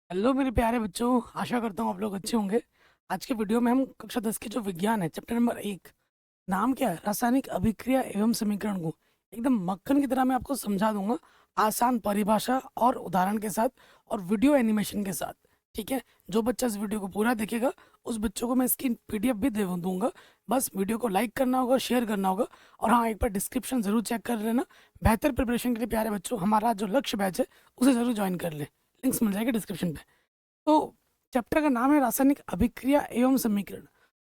Hello मेरे प्यारे बच्चों, आशा करता हूँ आप लोग अच्छे होंगे। आज के वीडियो में हम कक्षा 10 की जो विज्ञान है चैप्टर नंबर 1, नाम क्या है, रासायनिक अभिक्रिया एवं समीकरण को एकदम मक्खन की तरह मैं आपको समझा दूंगा, आसान परिभाषा और उदाहरण के साथ और वीडियो एनिमेशन के साथ। ठीक है, जो बच्चा इस वीडियो को पूरा देखेगा उस बच्चों को मैं इसकी पीडीएफ भी दे दूंगा। बस वीडियो को लाइक करना होगा, शेयर करना होगा, और हाँ, एक बार डिस्क्रिप्शन जरूर चेक कर लेना। बेहतर प्रिपरेशन के लिए प्यारे बच्चों, हमारा जो लक्ष्य बैच है उसे जरूर ज्वाइन कर लें। लिंक्स मिल जाएगा डिस्क्रिप्शन पे। तो चैप्टर का नाम है रासायनिक अभिक्रिया एवं समीकरण।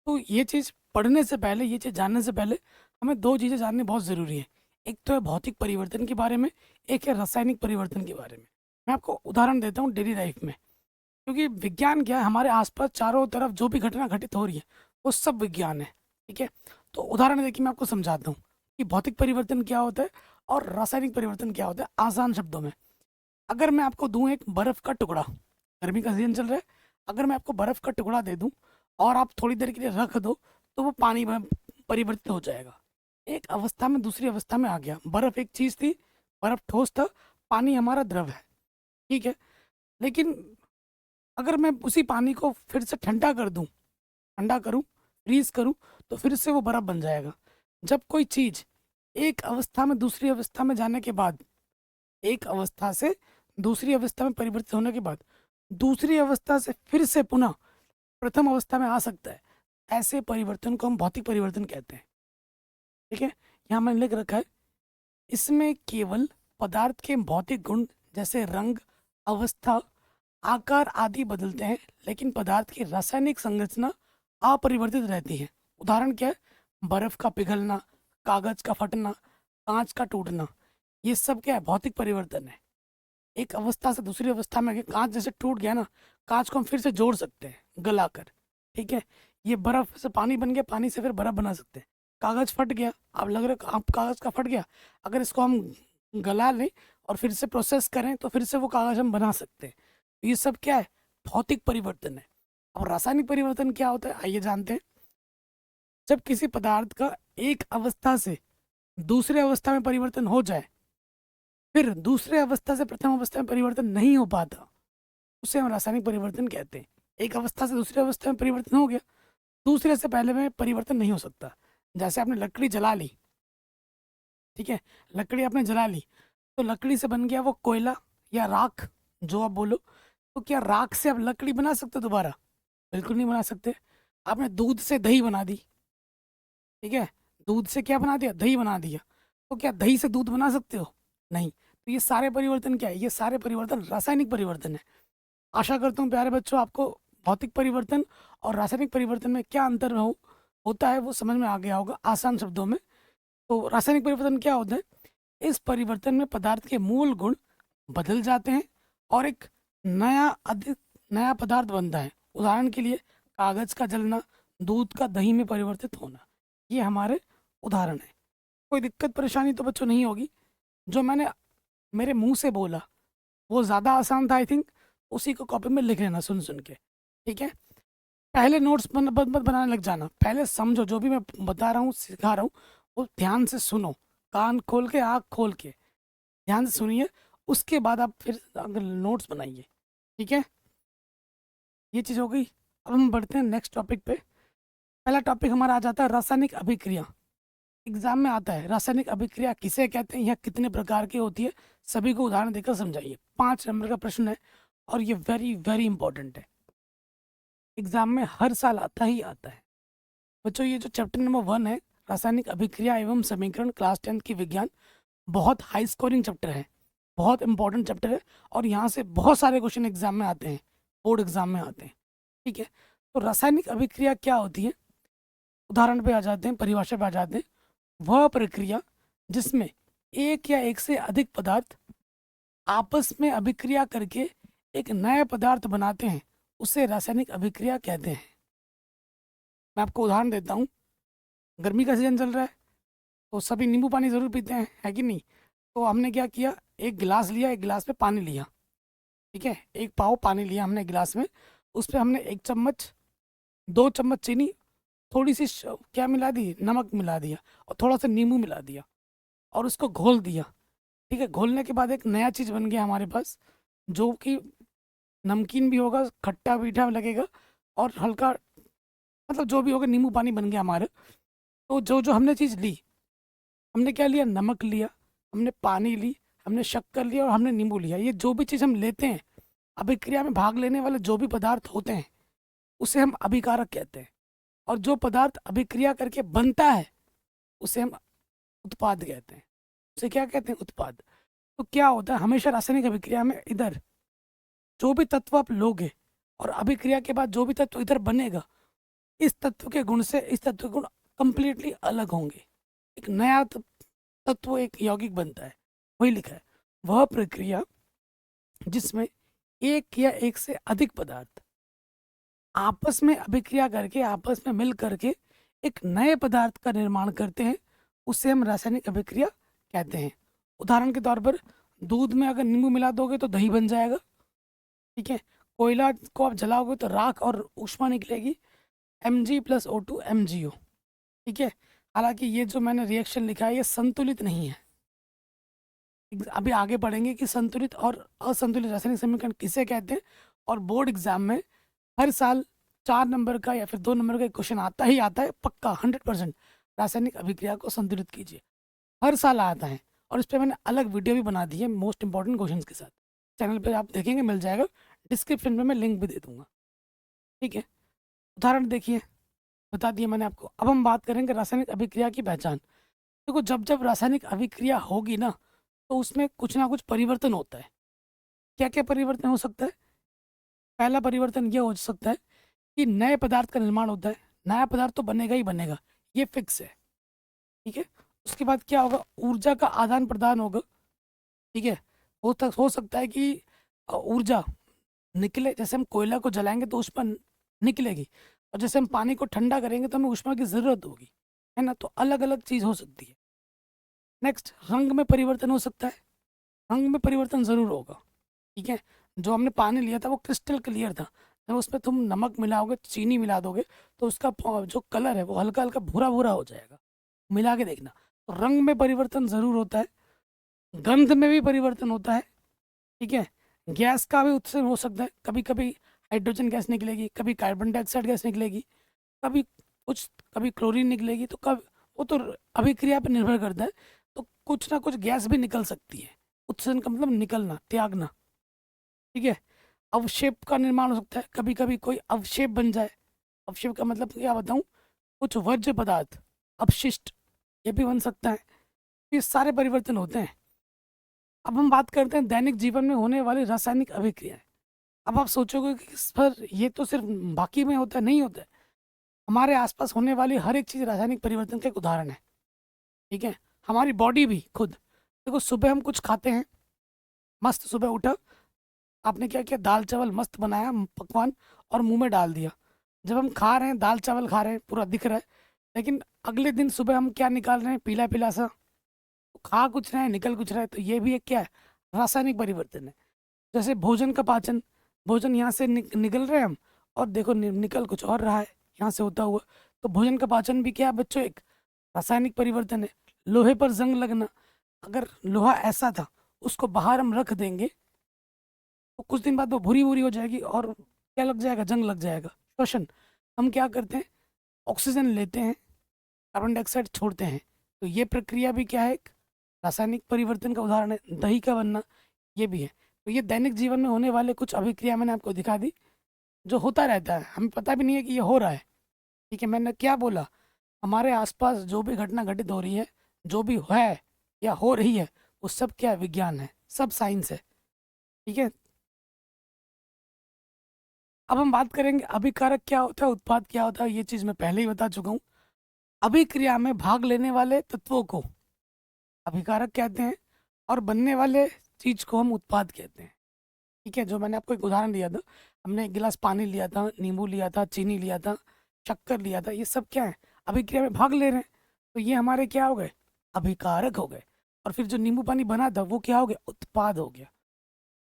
तो ये चीज़ पढ़ने से पहले, ये चीज़ जानने से पहले हमें दो चीज़ें जाननी बहुत ज़रूरी है। एक तो है भौतिक परिवर्तन के बारे में, एक है रासायनिक परिवर्तन के बारे में। मैं आपको उदाहरण देता हूँ डेली लाइफ में, क्योंकि विज्ञान क्या है, हमारे आसपास चारों तरफ जो भी घटना घटित हो रही है वो सब विज्ञान है। ठीक है, तो उदाहरण देखिए, मैं आपको समझाता हूँ कि भौतिक परिवर्तन क्या होता है और रासायनिक परिवर्तन क्या होता है आसान शब्दों में। अगर मैं आपको दूं एक बर्फ का टुकड़ा, गर्मी का सीजन चल रहा है, अगर मैं आपको बर्फ का टुकड़ा दे दूं और आप थोड़ी देर के लिए रख दो तो वो पानी में परिवर्तित हो जाएगा। एक अवस्था में दूसरी अवस्था में आ गया। बर्फ एक चीज थी, बर्फ ठोस था, पानी हमारा द्रव है। ठीक है, लेकिन अगर मैं उसी पानी को फिर से ठंडा कर दूं, ठंडा करूं, फ्रीज करूं, तो फिर से वो बर्फ बन जाएगा। जब कोई चीज एक अवस्था में दूसरी अवस्था में जाने के बाद, एक अवस्था से दूसरी अवस्था में परिवर्तित होने के बाद दूसरी अवस्था से फिर से पुनः प्रथम अवस्था में आ सकता है, ऐसे परिवर्तन को हम भौतिक परिवर्तन कहते हैं। ठीक है, यहाँ मैंने लिख रखा है, इसमें केवल पदार्थ के भौतिक गुण जैसे रंग, अवस्था, आकार आदि बदलते हैं, लेकिन पदार्थ की रासायनिक संरचना अपरिवर्तित रहती है। उदाहरण क्या है, बर्फ का पिघलना, कागज का फटना, कांच का टूटना, ये सब क्या है, भौतिक परिवर्तन है। एक अवस्था से दूसरी अवस्था में गए, कांच जैसे टूट गया ना, कांच को हम फिर से जोड़ सकते हैं गलाकर। ठीक है, ये बर्फ से पानी बन गया, पानी से फिर बर्फ बना सकते हैं। कागज फट गया, आप लग रहा है आप कागज का फट गया, अगर इसको हम गला लें और फिर से प्रोसेस करें तो फिर से वो कागज हम बना सकते हैं। तो ये सब क्या है, भौतिक परिवर्तन है। और रासायनिक परिवर्तन क्या होता है, आइए जानते हैं। जब किसी पदार्थ का एक अवस्था से दूसरे अवस्था में परिवर्तन हो जाए, फिर दूसरे अवस्था से प्रथम अवस्था में परिवर्तन नहीं हो पाता, उसे हम रासायनिक परिवर्तन कहते हैं। एक अवस्था से दूसरी अवस्था में परिवर्तन हो गया, दूसरे से पहले में परिवर्तन नहीं हो सकता। जैसे आपने लकड़ी जला ली, ठीक है, लकड़ी आपने जला ली, तो लकड़ी से बन गया वो कोयला या राख, जो आप बोलो। तो क्या राख से आप लकड़ी बना सकते हो दोबारा? बिल्कुल नहीं बना सकते। आपने दूध से दही बना दी, ठीक है, दूध से क्या बना दिया, दही बना दिया, तो क्या दही से दूध बना सकते हो? नहीं। तो ये सारे परिवर्तन क्या है, ये सारे परिवर्तन रासायनिक परिवर्तन है। आशा करता हूँ प्यारे बच्चों, आपको भौतिक परिवर्तन और रासायनिक परिवर्तन में क्या अंतर होता है वो समझ में आ गया होगा आसान शब्दों में। तो रासायनिक परिवर्तन क्या होता है, इस परिवर्तन में पदार्थ के मूल गुण बदल जाते हैं और एक नया अधिक नया पदार्थ बनता है। उदाहरण के लिए कागज का जलना, दूध का दही में परिवर्तित होना, ये हमारे उदाहरण है। कोई दिक्कत परेशानी तो बच्चों नहीं होगी। जो मैंने मेरे मुंह से बोला वो ज़्यादा आसान था आई थिंक, उसी को कॉपी में लिख लेना सुन सुन के। ठीक है, पहले नोट्स मत बनाने लग जाना, पहले समझो जो भी मैं बता रहा हूँ, सिखा रहा हूँ, वो ध्यान से सुनो, कान खोल के, आँख खोल के ध्यान से सुनिए। उसके बाद आप फिर अगर नोट्स बनाइए। ठीक है, ये चीज़ हो गई। अब हम बढ़ते हैं नेक्स्ट टॉपिक पे। पहला टॉपिक हमारा आ जाता है रासायनिक अभिक्रिया। एग्जाम में आता है रासायनिक अभिक्रिया किसे कहते हैं या कितने प्रकार की होती है, सभी को उदाहरण देकर समझाइए। 5 नंबर का प्रश्न है और ये वेरी वेरी इंपॉर्टेंट है, एग्जाम में हर साल आता ही आता है। बच्चों, ये जो चैप्टर नंबर 1 है, रासायनिक अभिक्रिया एवं समीकरण, क्लास 10 की विज्ञान, बहुत हाई स्कोरिंग चैप्टर है, बहुत इंपॉर्टेंट चैप्टर है, और यहाँ से बहुत सारे क्वेश्चन एग्जाम में आते हैं, बोर्ड एग्जाम में आते हैं। ठीक है, तो रासायनिक अभिक्रिया क्या होती है, उदाहरण पे आ जाते हैं, परिभाषा पे आ जाते हैं। वह प्रक्रिया जिसमें एक या एक से अधिक पदार्थ आपस में अभिक्रिया करके एक नया पदार्थ बनाते हैं, उसे रासायनिक अभिक्रिया कहते हैं। मैं आपको उदाहरण देता हूँ। गर्मी का सीजन चल रहा है, तो सभी नींबू पानी ज़रूर पीते हैं, है कि नहीं? तो हमने क्या किया, एक गिलास लिया, एक गिलास में पानी लिया, ठीक है, एक पाव पानी लिया हमने गिलास में, उस पर हमने 1 चम्मच, 2 चम्मच चीनी, थोड़ी सी क्या मिला दी, नमक मिला दिया, और थोड़ा सा नींबू मिला दिया, और उसको घोल दिया। ठीक है, घोलने के बाद एक नया चीज़ बन गया हमारे पास, जो कि नमकीन भी होगा, खट्टा मीठा लगेगा और हल्का, मतलब जो भी होगा नींबू पानी बन गया हमारे। तो जो जो हमने चीज़ ली, हमने क्या लिया, नमक लिया, हमने पानी ली, हमने शक्कर लिया और हमने नींबू लिया। ये जो भी चीज़ हम लेते हैं, अभिक्रिया में भाग लेने वाले जो भी पदार्थ होते हैं, उसे हम अभिकारक कहते हैं। और जो पदार्थ अभिक्रिया करके बनता है, उसे हम उत्पाद कहते हैं। उसे क्या कहते हैं, उत्पाद। तो क्या होता है, हमेशा रासायनिक अभिक्रिया में इधर जो भी तत्व आप लोगे और अभिक्रिया के बाद जो भी तत्व इधर बनेगा, इस तत्व के गुण से इस तत्व के गुण कंप्लीटली अलग होंगे। एक नया तत्व, एक यौगिक बनता है। वही लिखा है, वह प्रक्रिया जिसमें एक या एक से अधिक पदार्थ आपस में अभिक्रिया करके, आपस में मिल करके एक नए पदार्थ का निर्माण करते हैं, उसे हम रासायनिक अभिक्रिया कहते हैं। उदाहरण के तौर पर, दूध में अगर नींबू मिला दोगे तो दही बन जाएगा। ठीक है। कोयला को आप जलाओगे तो राख और ऊष्मा निकलेगी, Mg+O2 MgO। ठीक है। हालांकि ये जो मैंने रिएक्शन लिखा है, ये संतुलित नहीं है। अभी आगे पढ़ेंगे कि संतुलित और असंतुलित रासायनिक समीकरण किसे कहते हैं। और बोर्ड एग्जाम में हर साल 4 नंबर का या फिर 2 नंबर का क्वेश्चन आता ही आता है, पक्का 100%। रासायनिक अभिक्रिया को संतुलित कीजिए, हर साल आता है। और इस पर मैंने अलग वीडियो भी बना दी है मोस्ट इंपॉर्टेंट क्वेश्चन के साथ। चैनल पर आप देखेंगे, मिल जाएगा, डिस्क्रिप्शन में मैं लिंक भी दे दूंगा। ठीक है। उदाहरण देखिए, बता दिया मैंने आपको। अब हम बात करेंगे रासायनिक अभिक्रिया की पहचान। देखो, जब जब रासायनिक अभिक्रिया होगी ना, तो उसमें कुछ ना कुछ परिवर्तन होता है। क्या क्या परिवर्तन हो सकता है? पहला परिवर्तन यह हो सकता है कि नए पदार्थ का निर्माण होता है। नया पदार्थ तो बनेगा ही बनेगा, ये फिक्स है। ठीक है। उसके बाद क्या होगा, ऊर्जा का आदान प्रदान होगा। ठीक है। हो सकता है कि ऊर्जा निकले, जैसे हम कोयला को जलाएंगे तो ऊष्मा निकलेगी, और जैसे हम पानी को ठंडा करेंगे तो हमें ऊष्मा की ज़रूरत होगी, है ना। तो अलग अलग चीज़ हो सकती है। नेक्स्ट, रंग में परिवर्तन हो सकता है। रंग में परिवर्तन ज़रूर होगा। ठीक है। जो हमने पानी लिया था वो क्रिस्टल क्लियर था, जब उसमें तुम नमक मिलाओगे, चीनी मिला दोगे, तो उसका जो कलर है वो हल्का हल्का भूरा भूरा हो जाएगा। मिला के देखना। तो रंग में परिवर्तन ज़रूर होता है। गंध में भी परिवर्तन होता है। ठीक है। गैस का भी उत्सर्जन हो सकता है। कभी कभी हाइड्रोजन गैस निकलेगी, कभी कार्बन डाइऑक्साइड गैस निकलेगी, कभी कुछ, कभी क्लोरीन निकलेगी। तो कब, वो तो अभिक्रिया पर निर्भर करता है। तो कुछ ना कुछ गैस भी निकल सकती है। उत्सर्जन का मतलब निकलना, त्यागना। ठीक है। अवक्षेप का निर्माण हो सकता है, कभी कभी कोई अवक्षेप बन जाए। अवक्षेप का मतलब क्या बताऊं, कुछ वर्ज्य पदार्थ, अपशिष्ट, ये भी बन सकता है। ये सारे परिवर्तन होते हैं। अब हम बात करते हैं दैनिक जीवन में होने वाली रासायनिक अभिक्रियाएं। अब आप सोचोगे कि इस पर ये तो सिर्फ बाकी में होता है, नहीं होता है। हमारे आसपास होने वाली हर एक चीज़ रासायनिक परिवर्तन का एक उदाहरण है। ठीक है। हमारी बॉडी भी खुद, देखो, सुबह हम कुछ खाते हैं, मस्त सुबह उठा, आपने क्या किया, दाल चावल मस्त बनाया पकवान और मुंह में डाल दिया। जब हम खा रहे हैं, दाल चावल खा रहे हैं, पूरा दिख रहा है, लेकिन अगले दिन सुबह हम क्या निकाल रहे हैं, पीला पीला सा। तो खा कुछ रहे हैं, निकल कुछ रहा है। तो ये भी एक क्या है, रासायनिक परिवर्तन है। जैसे भोजन का पाचन, भोजन यहाँ से निकल रहे हैं हम, और देखो निकल कुछ और रहा है यहाँ से होता हुआ। तो भोजन का पाचन भी क्या है बच्चों, एक रासायनिक परिवर्तन है। लोहे पर जंग लगना, अगर लोहा ऐसा था, उसको बाहर हम रख देंगे तो कुछ दिन बाद वो भूरी भूरी हो जाएगी, और क्या लग जाएगा, जंग लग जाएगा, श्वसन। हम क्या करते हैं, ऑक्सीजन लेते हैं, कार्बन डाइऑक्साइड छोड़ते हैं। तो ये प्रक्रिया भी क्या है, एक रासायनिक परिवर्तन का उदाहरण है। दही का बनना, ये भी है। तो ये दैनिक जीवन में होने वाले कुछ अभिक्रिया मैंने आपको दिखा दी, जो होता रहता है, हमें पता भी नहीं है कि ये हो रहा है। ठीक है। मैंने क्या बोला, हमारे आसपास जो भी घटना घटित हो रही है, जो भी है या हो रही है, वो सब क्या है, विज्ञान है, सब साइंस है। ठीक है। अब हम बात करेंगे अभिकारक क्या होता है, उत्पाद क्या होता है। ये चीज़ मैं पहले ही बता चुका हूँ। अभिक्रिया में भाग लेने वाले तत्वों को अभिकारक कहते हैं, और बनने वाले चीज को हम उत्पाद कहते हैं। ठीक है। जो मैंने आपको एक उदाहरण दिया था, हमने एक गिलास पानी लिया था, नींबू लिया था, चीनी लिया था, शक्कर लिया था, ये सब क्या है, अभिक्रिया में भाग ले रहे हैं। तो ये हमारे क्या हो गए, अभिकारक हो गए। और फिर जो नींबू पानी बना था वो क्या हो गया, उत्पाद हो गया।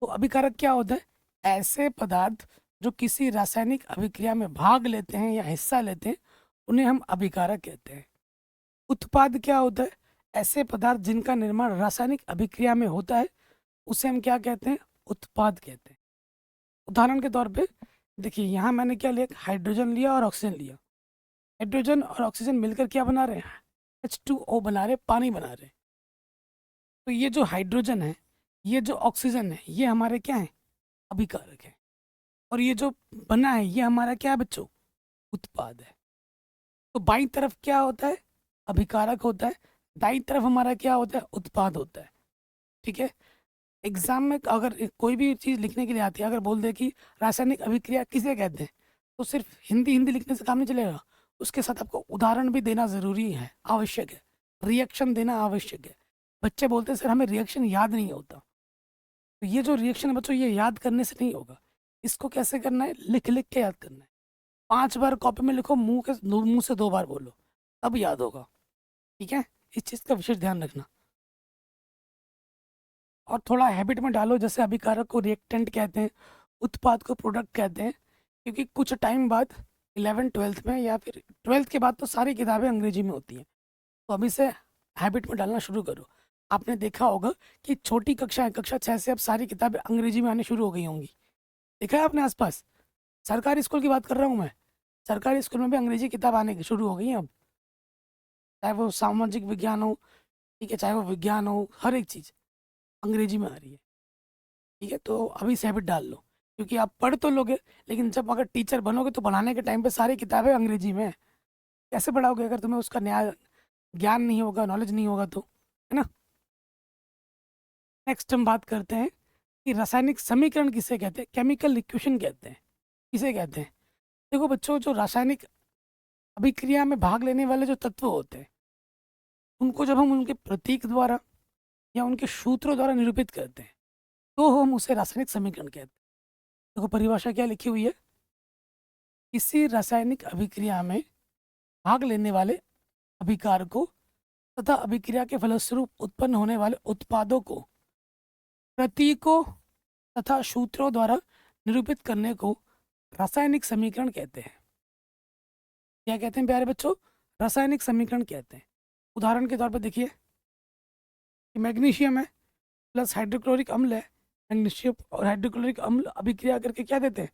तो अभिकारक क्या होता है, ऐसे पदार्थ जो किसी रासायनिक अभिक्रिया में भाग लेते हैं या हिस्सा लेते हैं, उन्हें हम अभिकारक कहते हैं। उत्पाद क्या होता है, ऐसे पदार्थ जिनका निर्माण रासायनिक अभिक्रिया में होता है, उसे हम क्या कहते हैं, उत्पाद कहते हैं। उदाहरण के तौर पे देखिए, यहाँ मैंने क्या लिया, हाइड्रोजन लिया और ऑक्सीजन लिया। हाइड्रोजन और ऑक्सीजन मिलकर क्या बना रहे हैं? H2O बना रहे, पानी बना रहे। तो ये जो हाइड्रोजन है, ये जो ऑक्सीजन है, ये हमारे क्या है? अभिकारक है। और ये जो बना है, ये हमारा क्या है बच्चों? उत्पाद है। तो बाईं तरफ क्या होता है? अभिकारक होता है। दाईं तरफ हमारा क्या होता है? उत्पाद होता है। ठीक है। एग्जाम में अगर कोई भी चीज़ लिखने के लिए आती है, अगर बोल दे कि रासायनिक अभिक्रिया किसे कहते हैं, तो सिर्फ हिंदी हिंदी लिखने से काम नहीं चलेगा। उसके साथ आपको उदाहरण भी देना ज़रूरी है, आवश्यक है। रिएक्शन देना आवश्यक है। बच्चे बोलते हैं सर हमें रिएक्शन याद नहीं होता। तो ये जो रिएक्शन है बच्चों, ये याद करने से नहीं होगा। इसको कैसे करना है? लिख लिख के याद करना है। 5 बार कॉपी में लिखो, मुंह से 2 बार बोलो, तब याद होगा। ठीक है। इस चीज़ का विशेष ध्यान रखना। और थोड़ा हैबिट में डालो, जैसे अभिकारक को रिएक्टेंट कहते हैं, उत्पाद को प्रोडक्ट कहते हैं। क्योंकि कुछ टाइम बाद 11th 12th में या फिर 12th के बाद तो सारी किताबें अंग्रेजी में होती हैं। तो अभी से हैबिट में डालना शुरू करो। आपने देखा होगा कि छोटी कक्षाएं, कक्षा 6 से अब सारी किताबें अंग्रेजी में आने शुरू हो गई होंगी। देखा है आपने आसपास? सरकारी स्कूल की बात कर रहा हूँ मैं। सरकारी स्कूल में भी अंग्रेजी किताब आने की शुरू हो गई हैं अब। चाहे वो सामाजिक विज्ञान हो, ठीक है, चाहे वो विज्ञान हो, हर एक चीज़ अंग्रेजी में आ रही है। ठीक है। तो अभी से हैबिट डाल लो, क्योंकि आप पढ़ तो लोगे, लेकिन जब अगर टीचर बनोगे तो पढ़ाने के टाइम पे सारी किताबें अंग्रेजी में है। कैसे पढ़ाओगे अगर तुम्हें उसका न्याय ज्ञान नहीं होगा, नॉलेज नहीं होगा तो, है ना। नेक्स्ट हम बात करते हैं कि रासायनिक समीकरण किसे कहते हैं, केमिकल इक्वेशन कहते हैं, किसे कहते हैं। देखो बच्चों, जो रासायनिक अभिक्रिया में भाग लेने वाले जो तत्व होते हैं, उनको जब हम उनके प्रतीक द्वारा या उनके सूत्रों द्वारा निरूपित करते हैं, तो हम उसे रासायनिक समीकरण कहते हैं। देखो परिभाषा क्या लिखी हुई है, किसी रासायनिक अभिक्रिया में भाग लेने वाले अभिकारकों तथा अभिक्रिया के फलस्वरूप उत्पन्न होने वाले उत्पादों को प्रतीकों तथा सूत्रों द्वारा निरूपित करने को रासायनिक समीकरण कहते हैं। क्या कहते हैं प्यारे बच्चों? रासायनिक समीकरण कहते हैं। उदाहरण के तौर पर देखिए कि मैग्नीशियम है प्लस हाइड्रोक्लोरिक अम्ल है। मैग्नीशियम और हाइड्रोक्लोरिक अम्ल अभिक्रिया करके क्या देते हैं?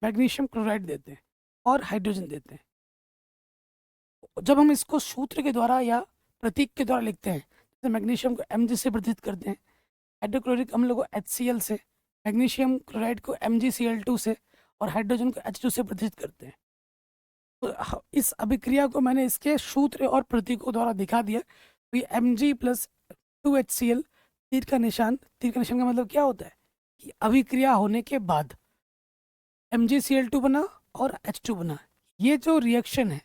मैग्नीशियम क्लोराइड देते हैं और हाइड्रोजन देते हैं। जब हम इसको सूत्र के द्वारा या प्रतीक के द्वारा लिखते हैं, जैसे मैग्नीशियम को Mg से प्रतीत करते हैं, हाइड्रोक्लोरिक अम्ल को HCl से, मैग्नीशियम क्लोराइड को MgCl2 से और हाइड्रोजन को H2 से प्रतीत करते हैं। तो इस अभिक्रिया को मैंने इसके सूत्र और प्रतीकों द्वारा दिखा दिया। तो ये Mg+2HCl, तीर का निशान का मतलब क्या होता है कि अभिक्रिया होने के बाद MgCl2 बना और H2 बना। ये जो रिएक्शन है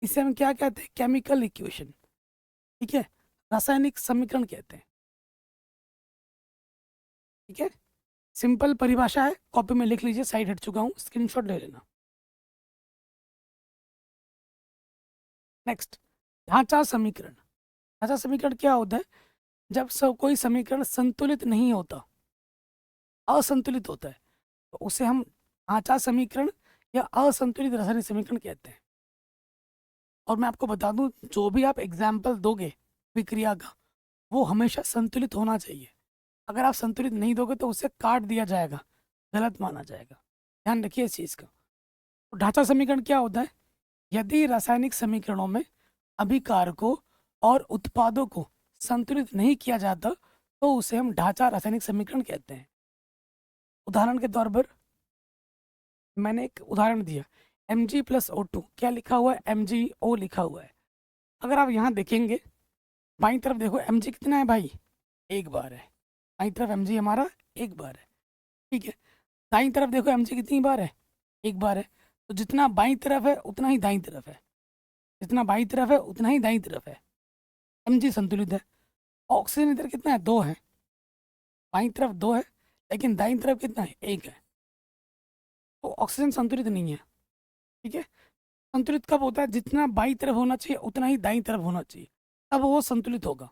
इसे हम क्या कहते हैं? Chemical equation. ठीक है। रासायनिक समीकरण कहते हैं। ठीक है। सिंपल परिभाषा है, कॉपी में लिख लीजिए, साइड हट चुका हूँ, स्क्रीनशॉट ले लेना। नेक्स्ट, ढांचा समीकरण। ढांचा समीकरण क्या होता है? जब कोई समीकरण संतुलित नहीं होता, असंतुलित होता है, तो उसे हम ढांचा समीकरण या असंतुलित रासायनिक समीकरण कहते हैं। और मैं आपको बता दूं, जो भी आप एग्जाम्पल दोगे विक्रिया का, वो हमेशा संतुलित होना चाहिए। अगर आप संतुलित नहीं दोगे तो उसे काट दिया जाएगा, गलत माना जाएगा। ध्यान रखिए इस चीज़ का। तो ढांचा समीकरण क्या होता है? यदि रासायनिक समीकरणों में अभिकारकों और उत्पादों को संतुलित नहीं किया जाता तो उसे हम ढांचा रासायनिक समीकरण कहते हैं। उदाहरण के तौर पर मैंने एक उदाहरण दिया, Mg+O2, क्या लिखा हुआ है? MgO लिखा हुआ है। अगर आप यहाँ देखेंगे, बाईं तरफ देखो, Mg कितना है भाई? 1 बार है। बाईं तरफ Mg हमारा 1 बार है। ठीक है। दाईं तरफ देखो Mg कितनी बार है? 1 बार है। तो जितना बाईं तरफ है उतना ही दाईं तरफ है, जितना बाईं तरफ है उतना ही दाईं तरफ है। Mg संतुलित है। ऑक्सीजन इधर कितना है? 2 है। बाईं तरफ 2 है, लेकिन दाईं तरफ कितना है? 1 है। तो ऑक्सीजन संतुलित नहीं है। ठीक है। संतुलित कब होता है? जितना बाईं तरफ होना चाहिए उतना ही दाईं तरफ होना चाहिए, तब वो संतुलित होगा।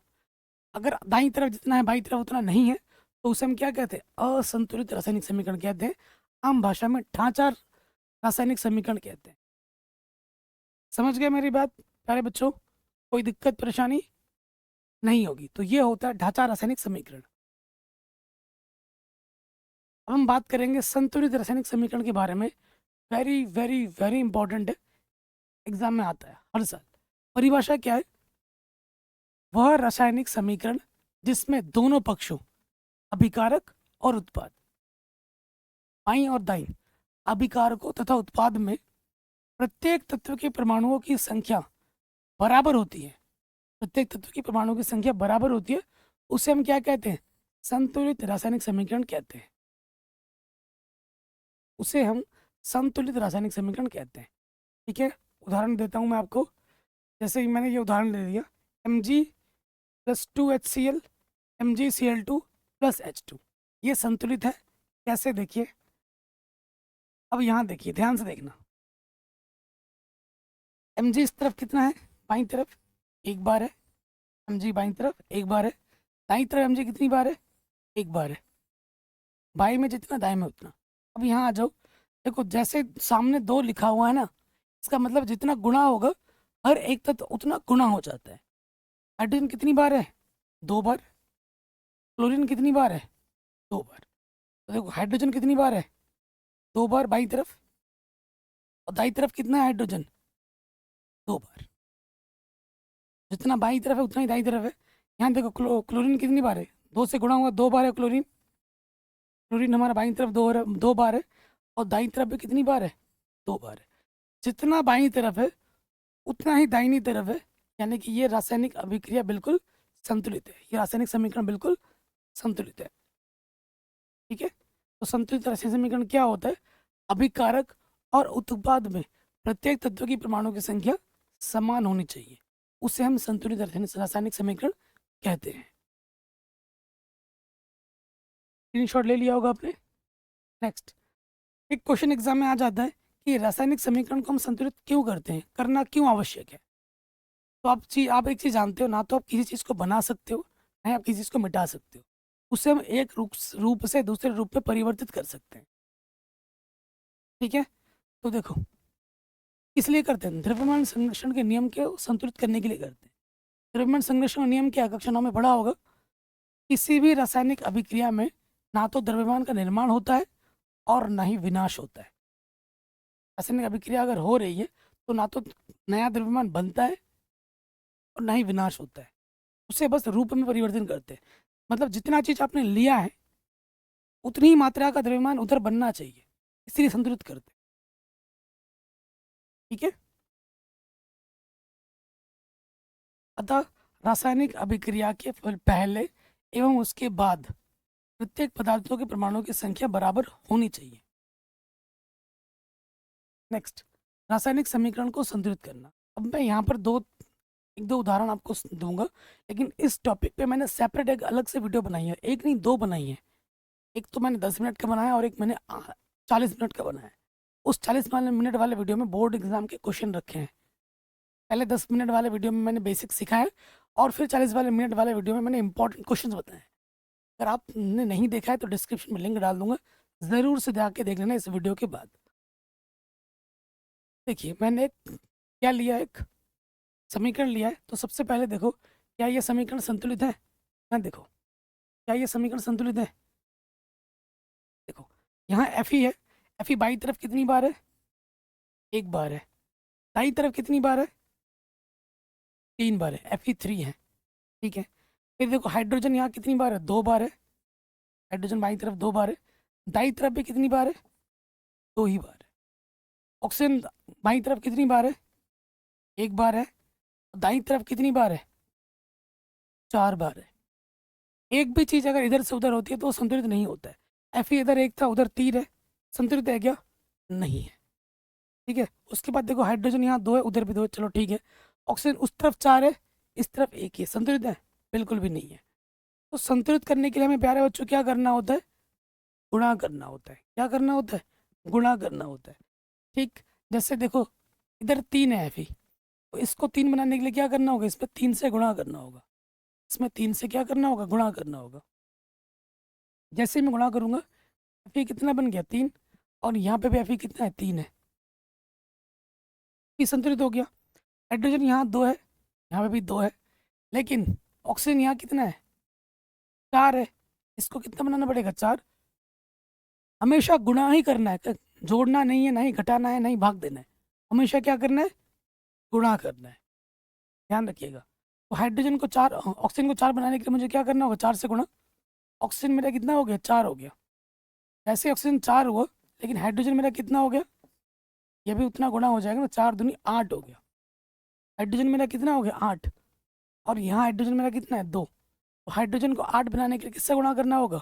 अगर दाईं तरफ जितना है बाईं तरफ उतना नहीं है, तो उसे हम क्या कहते हैं? असंतुलित रासायनिक समीकरण कहते हैं। आम भाषा में ढांचा रासायनिक समीकरण कहते हैं। समझ गए मेरी बात प्यारे बच्चों? कोई दिक्कत परेशानी नहीं होगी। तो ये होता है ढांचा रासायनिक समीकरण। अब हम बात करेंगे संतुलित रासायनिक समीकरण के बारे में। वेरी वेरी वेरी इंपॉर्टेंट है, एग्जाम में आता है हर साल। परिभाषा क्या है? वह रासायनिक समीकरण जिसमें दोनों पक्षों अभिकारक और उत्पाद, बाईं और दाईं, अभिकारकों तथा उत्पाद में प्रत्येक तत्व के परमाणुओं की संख्या बराबर होती है। प्रत्येक तत्व की परमाणुओं की संख्या बराबर होती है, उसे हम क्या कहते हैं? संतुलित रासायनिक समीकरण कहते हैं। उसे हम संतुलित रासायनिक समीकरण कहते हैं। ठीक है, उदाहरण देता हूं मैं आपको। जैसे ही मैंने ये उदाहरण ले लिया, Mg+2HCl MgCl2+H2, ये संतुलित है। कैसे? देखिए, अब यहाँ देखिए, ध्यान से देखना। Mg इस तरफ कितना है? बाईं तरफ एक बार है। Mg बाईं तरफ एक बार है। दाईं तरफ Mg कितनी बार है? एक बार है। बाई में जितना, दाएं में उतना। अब यहाँ आ जाओ, देखो जैसे सामने 2 लिखा हुआ है ना, इसका मतलब जितना गुणा होगा हर एक तत्व उतना गुणा हो जाता है। हाइड्रोजन कितनी बार है? 2 बार। क्लोरीन कितनी बार है? 2 बार। तो देखो हाइड्रोजन कितनी बार है? 2 बार बाई तरफ। और दाई तरफ कितना है हाइड्रोजन? 2 बार। जितना बाई तरफ है उतना ही दाई तरफ है। यहाँ देखो क्लोरीन कितनी बार है? 2 से गुणा हुआ 2 बार है क्लोरीन। क्लोरीन हमारा बाई तरफ 2 बार है। और दाई तरफ भी कितनी बार है? 2 बार है। जितना बाई तरफ है उतना ही दाहिनी तरफ है। यानी कि ये रासायनिक अभिक्रिया बिल्कुल संतुलित है। ये रासायनिक समीकरण बिल्कुल संतुलित है। ठीक है, तो संतुलित रासायनिक समीकरण क्या होता है? अभिकारक और उत्पाद में प्रत्येक तत्व की परमाणु की संख्या समान होनी चाहिए, उसे हम संतुलित रासायनिक समीकरण कहते हैं। स्क्रीनशॉट ले लिया होगा आपने। नेक्स्ट, एक क्वेश्चन एग्जाम में आ जाता है कि रासायनिक समीकरण को हम संतुलित क्यों करते हैं, करना क्यों आवश्यक है। तो आप एक चीज़ जानते हो ना, तो आप किसी चीज़ को बना सकते हो, ना आप किसी चीज़ को मिटा सकते हो। उसे हम एक रूप से दूसरे रूप में परिवर्तित कर सकते हैं। ठीक है, तो देखो किस लिए करते हैं? द्रव्यमान संरक्षण के नियम के संतुलित करने के लिए करते हैं। द्रव्यमान संरक्षण का नियम क्या? कक्षा 9 में पढ़ा होगा। किसी भी रासायनिक अभिक्रिया में ना तो द्रव्यमान का निर्माण होता है और ना ही विनाश होता है। रासायनिक अभिक्रिया अगर हो रही है तो ना तो नया द्रव्यमान बनता है और ना ही विनाश होता है। उसे बस रूप में परिवर्तन करते हैं। मतलब जितना चीज आपने लिया है उतनी ही मात्रा का द्रव्यमान उधर बनना चाहिए, इसलिए संतुलित करते हैं। ठीक है, अतः रासायनिक अभिक्रिया के पहले एवं उसके बाद प्रत्येक पदार्थों के परमाणुओं की संख्या बराबर होनी चाहिए। नेक्स्ट, रासायनिक समीकरण को संतुलित करना। अब मैं यहाँ पर एक दो उदाहरण आपको दूंगा, लेकिन इस टॉपिक पे मैंने सेपरेट एक अलग से वीडियो बनाई है। एक नहीं, 2 बनाई है। एक तो मैंने 10 मिनट का बनाया और एक मैंने 40 मिनट का बनाया। उस 40 मिनट वाले वीडियो में बोर्ड एग्जाम के क्वेश्चन रखे हैं। पहले 10 मिनट वाले वीडियो में मैंने बेसिक सिखाया और फिर 40 वाले मिनट वाले वीडियो में मैंने इंपॉर्टेंट क्वेश्चन बताए। अगर आपने नहीं देखा है तो डिस्क्रिप्शन में लिंक डाल दूंगा, ज़रूर से जाके देख लेना इस वीडियो के बाद। देखिए मैंने क्या लिया, एक समीकरण लिया है। तो सबसे पहले देखो, क्या ये समीकरण संतुलित है? देखो, क्या ये समीकरण संतुलित है? देखो यहाँ एफ ही है। एफ ही बाई तरफ कितनी बार है? एक बार है। दाई तरफ कितनी बार है? 3 बार है। एफ ही 3 है। ठीक है, फिर देखो हाइड्रोजन यहाँ कितनी बार है? 2 बार है। हाइड्रोजन बाई तरफ 2 बार है। दाई तरफ भी कितनी बार है? 2 ही बार है। ऑक्सीजन बाई तरफ कितनी बार है? 1 बार है। दाई तरफ कितनी बार है? 4 बार है। एक भी चीज अगर इधर से उधर होती है तो वो संतुलित नहीं होता है। एफ ही इधर 1 था, उधर 3 है, संतुलित है क्या? नहीं है। ठीक है, उसके बाद देखो हाइड्रोजन यहाँ 2 है, उधर भी 2 है, चलो ठीक है। ऑक्सीजन उस तरफ 4 है, इस तरफ 1 है, संतुलित है? बिल्कुल भी नहीं है। तो संतुलित करने के लिए हमें प्यारे बच्चों क्या करना होता है? गुणा करना होता है। क्या करना होता है? गुणा करना होता है। ठीक, जैसे देखो इधर 3 है एफ ही, तो इसको 3 बनाने के लिए क्या करना होगा? इसमें 3 से गुणा करना होगा। इसमें 3 से क्या करना होगा? गुणा करना होगा। जैसे ही मैं गुणा करूंगा, एफ कितना बन गया? 3। और यहाँ पे भी एफ कितना है? 3 है। ये संतुलित हो गया। हाइड्रोजन यहाँ 2 है, यहाँ पे भी 2 है, लेकिन ऑक्सीजन यहाँ कितना है? 4 है। इसको कितना बनाना पड़ेगा? 4। हमेशा गुणा ही करना है, जोड़ना नहीं है, नहीं घटाना है, नहीं भाग देना है। हमेशा क्या करना है? गुणा करना है। ध्यान रखिएगा। तो हाइड्रोजन को चार, ऑक्सीजन को चार बनाने के लिए मुझे क्या करना होगा? चार से गुणा। ऑक्सीजन मेरा कितना हो गया? चार हो गया। ऐसे ऑक्सीजन चार हुआ, लेकिन हाइड्रोजन मेरा कितना हो गया? ये भी उतना गुणा हो जाएगा ना, चार दूनी आठ हो गया। हाइड्रोजन मेरा कितना हो गया? आठ। और यहाँ हाइड्रोजन मेरा कितना है? दो। तो हाइड्रोजन को आठ बनाने के लिए किससे गुणा करना होगा?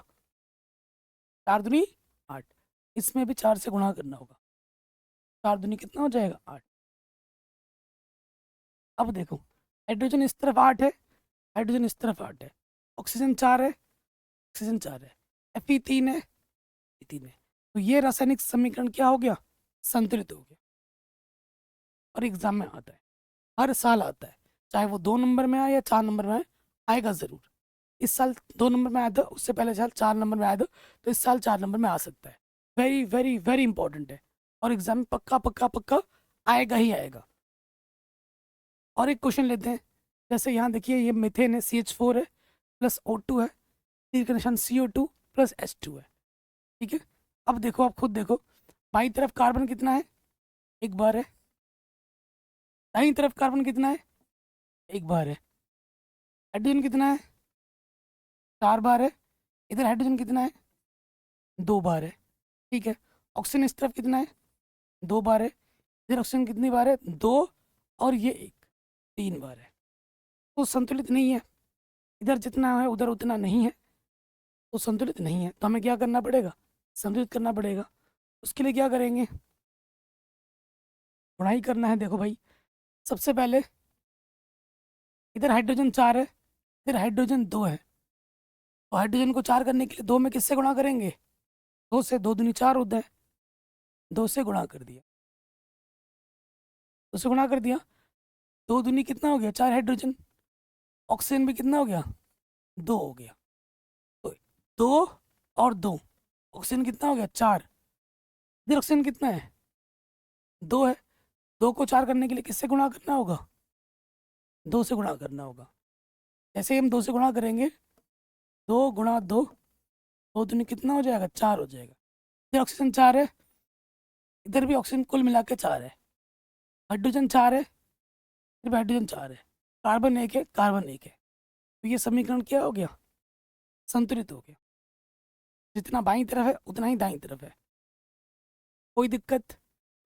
चार दूनी आठ। इसमें भी चार से गुणा करना होगा। चार दूनी कितना हो जाएगा? आठ। अब देखो, हाइड्रोजन इस तरफ आठ है, हाइड्रोजन इस तरफ आठ है, ऑक्सीजन चार है, ऑक्सीजन चार है, Fe तीन है, तीन है। तो ये रासायनिक समीकरण क्या हो गया? संतुलित हो गया। और एग्जाम में आता है, हर साल आता है, चाहे वो 2 नंबर में आए या 4 नंबर में आए, आएगा जरूर। इस साल 2 नंबर में आया था, उससे पहले साल 4 नंबर में आया था, तो इस साल 4 नंबर में आ सकता है। वेरी वेरी वेरी इंपॉर्टेंट है, और एग्जाम में पक्का पक्का पक्का आएगा ही आएगा। और एक क्वेश्चन लेते हैं। जैसे यहाँ देखिए, ये मीथेन है, CH4 है, प्लस O2 है, तीर का निशान CO2 प्लस H2 है। ठीक है, अब देखो, आप खुद देखो, बाई तरफ कार्बन कितना है? एक बार है। दाईं तरफ कार्बन कितना है? एक बार है। हाइड्रोजन कितना है? 4 बार है। इधर हाइड्रोजन कितना है? 2 बार है। ठीक है, ऑक्सीजन इस तरफ कितना है? 2 बार है। इधर ऑक्सीजन कितनी बार है? दो। और ये एक, 3 बार है। तो संतुलित नहीं है। इधर जितना है उधर उतना नहीं है, तो संतुलित नहीं है। तो हमें क्या करना पड़ेगा? संतुलित करना पड़ेगा। उसके लिए क्या करेंगे? गुणाई करना है। देखो भाई, सबसे पहले इधर हाइड्रोजन चार है, इधर हाइड्रोजन दो है, तो हाइड्रोजन को चार करने के लिए दो में किससे गुणा करेंगे? दो से। दो दूनी चार होता है, दो से गुणा कर दिया, दो से गुणा कर दिया। दो दूनी कितना हो गया? चार हाइड्रोजन। ऑक्सीजन भी कितना हो गया? दो हो गया। तो दो और दो, ऑक्सीजन कितना हो गया? चार। इधर ऑक्सीजन कितना है? दो है। दो को चार करने के लिए किससे गुणा करना होगा? दो से गुणा करना होगा। जैसे ही हम दो से गुणा करेंगे, दो गुणा दो, दो दूनी कितना हो जाएगा? चार हो जाएगा। इधर ऑक्सीजन चार है, इधर भी ऑक्सीजन कुल मिला के चार है। हाइड्रोजन चार है, इधर भी हाइड्रोजन चार है। कार्बन एक है, कार्बन एक है। तो ये समीकरण क्या हो गया? संतुलित हो गया। जितना बाईं तरफ है उतना ही दाईं तरफ है। कोई दिक्कत,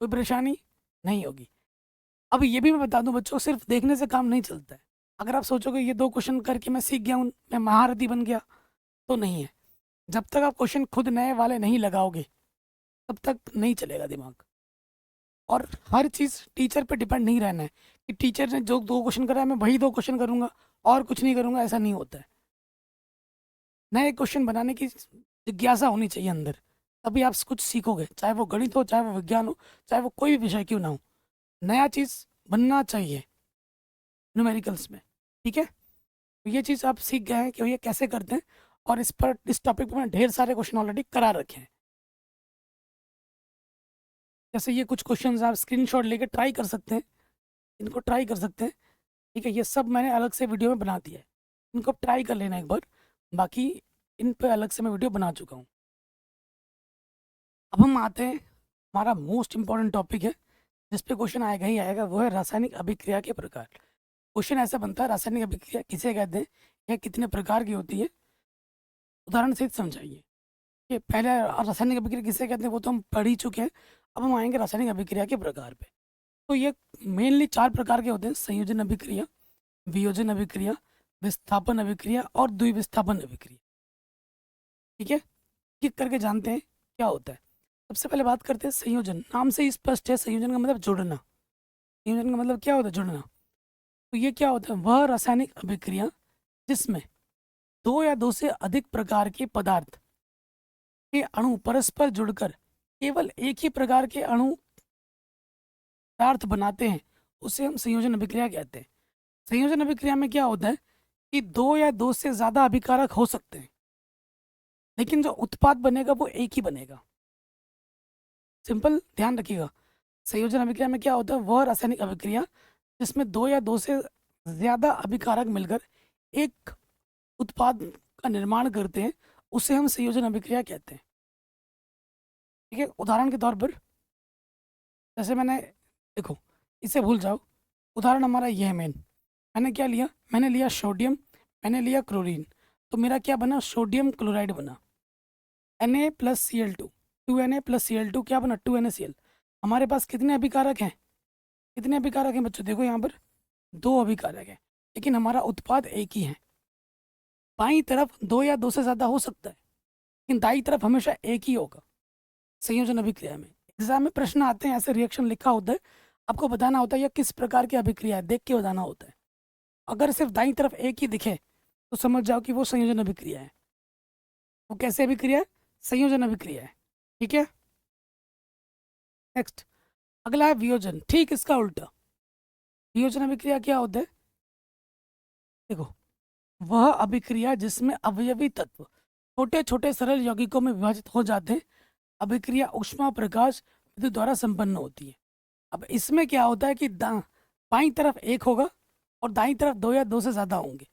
कोई परेशानी नहीं होगी। अब ये भी मैं बता दूं बच्चों, सिर्फ देखने से काम नहीं चलता है। अगर आप सोचोगे ये 2 क्वेश्चन करके मैं सीख गया हूँ, मैं महारथी बन गया, तो नहीं है। जब तक आप क्वेश्चन खुद नए वाले नहीं लगाओगे, तब तक नहीं चलेगा दिमाग। और हर चीज़ टीचर पे डिपेंड नहीं रहना है कि टीचर ने जो 2 क्वेश्चन करा है मैं वही 2 क्वेश्चन करूँगा और कुछ नहीं करूँगा, ऐसा नहीं होता है। नए क्वेश्चन बनाने की जिज्ञासा होनी चाहिए अंदर, तभी आप कुछ सीखोगे, चाहे वो गणित हो, चाहे वो विज्ञान हो, चाहे वो कोई भी विषय क्यों ना हो। नया चीज़ बनना चाहिए न्यूमेरिकल्स में। ठीक है, तो ये चीज़ आप सीख गए हैं कि ये कैसे करते हैं, और इस पर, इस टॉपिक पर मैं ढेर सारे क्वेश्चन ऑलरेडी करा रखे हैं। जैसे ये कुछ क्वेश्चन आप स्क्रीनशॉट लेके ट्राई कर सकते हैं, इनको ट्राई कर सकते हैं। ठीक है, ये सब मैंने अलग से वीडियो में बना दिया है, इनको ट्राई कर लेना एक बार। बाकी इन पे अलग से मैं वीडियो बना चुका हूँ। अब हम आते हैं, हमारा मोस्ट इंपॉर्टेंट टॉपिक है, जिस पे क्वेश्चन आएगा ही आएगा, वो है रासायनिक अभिक्रिया के प्रकार। क्वेश्चन ऐसा बनता है, रासायनिक अभिक्रिया किसे कहते हैं, यह कितने प्रकार की होती है, उदाहरण सहित समझाइए। ये पहले रासायनिक अभिक्रिया किसे कहते हैं वो तो हम पढ़ ही चुके हैं। अब हम आएंगे रासायनिक अभिक्रिया के प्रकार पे। तो ये मेनली 4 प्रकार के होते हैं: संयोजन अभिक्रिया, वियोजन अभिक्रिया, विस्थापन अभिक्रिया और द्विविस्थापन अभिक्रिया। ठीक है, एक करके जानते हैं क्या होता है। सबसे पहले बात करते हैं संयोजन। नाम से ही स्पष्ट है, संयोजन का मतलब जुड़ना। संयोजन का मतलब क्या होता है? जुड़ना। तो ये क्या होता है? वह रासायनिक अभिक्रिया जिसमें दो या दो से अधिक प्रकार के पदार्थ के अणु परस्पर जुड़कर केवल एक ही प्रकार के अणु पदार्थ बनाते हैं, उसे हम संयोजन अभिक्रिया कहते हैं। संयोजन अभिक्रिया में क्या होता है कि दो या दो से ज्यादा अभिकारक हो सकते हैं, लेकिन जो उत्पाद बनेगा वो एक ही बनेगा। सिंपल, ध्यान रखिएगा। संयोजन अभिक्रिया में क्या होता है? वह रासायनिक अभिक्रिया जिसमें दो या दो से ज्यादा अभिकारक मिलकर एक उत्पाद का निर्माण करते हैं, उसे हम संयोजन अभिक्रिया कहते हैं। ठीक है, उदाहरण के तौर पर जैसे मैंने, देखो, इसे भूल जाओ। उदाहरण हमारा ये है मेन। मैंने क्या लिया, मैंने लिया सोडियम, मैंने लिया क्लोरीन। तो मेरा क्या बना, सोडियम क्लोराइड बना। Na+Cl2, 2Na+Cl2 क्या बना, 2NaCl। हमारे पास कितने अभिकारक हैं, कितने अभिकारक हैं बच्चों, देखो यहाँ पर 2 अभिकारक हैं, लेकिन हमारा उत्पाद एक ही है। बाईं तरफ 2 या 2 से ज़्यादा हो सकता है, लेकिन दाईं तरफ हमेशा एक ही होगा संयोजन अभिक्रिया में। एग्जाम में प्रश्न आते हैं, ऐसे रिएक्शन लिखा होता है, आपको बताना होता है यह किस प्रकार की अभिक्रिया है, देख के बताना होता है। अगर सिर्फ दाईं तरफ एक ही दिखे तो समझ जाओ कि वो संयोजन अभिक्रिया है। वो कैसे अभिक्रिया है, संयोजन अभिक्रिया है। ठीक है, नेक्स्ट अगला है वियोजन। ठीक इसका उल्टा, वियोजन अभिक्रिया क्या होता है, देखो, वह अभिक्रिया जिसमें अवयवी तत्व छोटे छोटे सरल यौगिकों में विभाजित हो जाते हैं, अभिक्रिया ऊष्मा प्रकाश विद्युत द्वारा संपन्न होती है। अब इसमें क्या होता है कि बाईं तरफ एक होगा और दाईं तरफ 2 या 2 से ज़्यादा होंगे।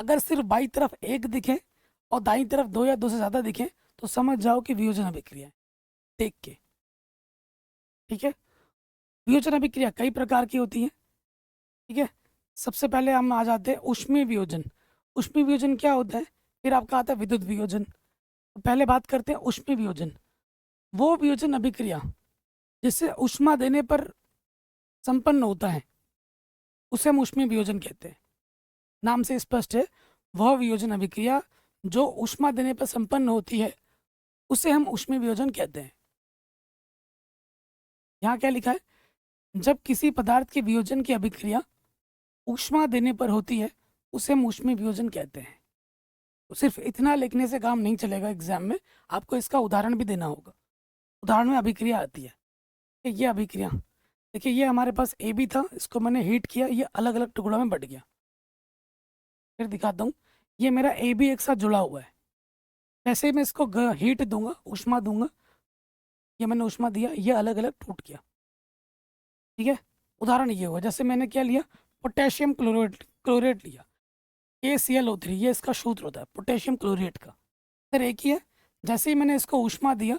अगर सिर्फ बाईं तरफ एक दिखे और दाईं तरफ 2 या 2 से ज़्यादा दिखे तो समझ जाओ कि वियोजन अभिक्रिया है, देख के। ठीक है, वियोजन अभिक्रिया कई प्रकार की होती है। ठीक है, सबसे पहले हम आ जाते हैं ऊष्मीय वियोजन। ऊष्मीय वियोजन क्या होता है, फिर आपका आता है विद्युत वियोजन। तो पहले बात करते हैं ऊष्मीय वियोजन। वो वियोजन अभिक्रिया जिससे ऊष्मा देने पर संपन्न होता है उसे हम ऊष्मीय वियोजन कहते हैं। नाम से स्पष्ट है, वह वियोजन अभिक्रिया जो ऊष्मा देने पर संपन्न होती है उसे हम ऊष्मीय वियोजन कहते हैं। यहाँ क्या लिखा है, जब किसी पदार्थ के वियोजन की अभिक्रिया ऊष्मा देने पर होती है उसे हम ऊष्मीय वियोजन कहते हैं। तो सिर्फ इतना लिखने से काम नहीं चलेगा, एग्जाम में आपको इसका उदाहरण भी देना होगा। उदाहरण में अभिक्रिया आती है, ये अभिक्रिया देखिए, ये हमारे पास ए बी था, इसको मैंने हीट किया, ये अलग अलग टुकड़ों में बट गया। फिर दिखाता हूँ, ये मेरा ए बी एक साथ जुड़ा हुआ है। जैसे ही मैं इसको हीट दूंगा, ऊष्मा दूंगा, ये मैंने ऊष्मा दिया, ये अलग अलग टूट गया। ठीक है, उदाहरण ये हुआ, जैसे मैंने क्या लिया, पोटेशियम क्लोरेट लिया, AClO3, ये इसका सूत्र होता है पोटेशियम क्लोरेट का। फिर एक ही है, जैसे ही मैंने इसको ऊष्मा दिया,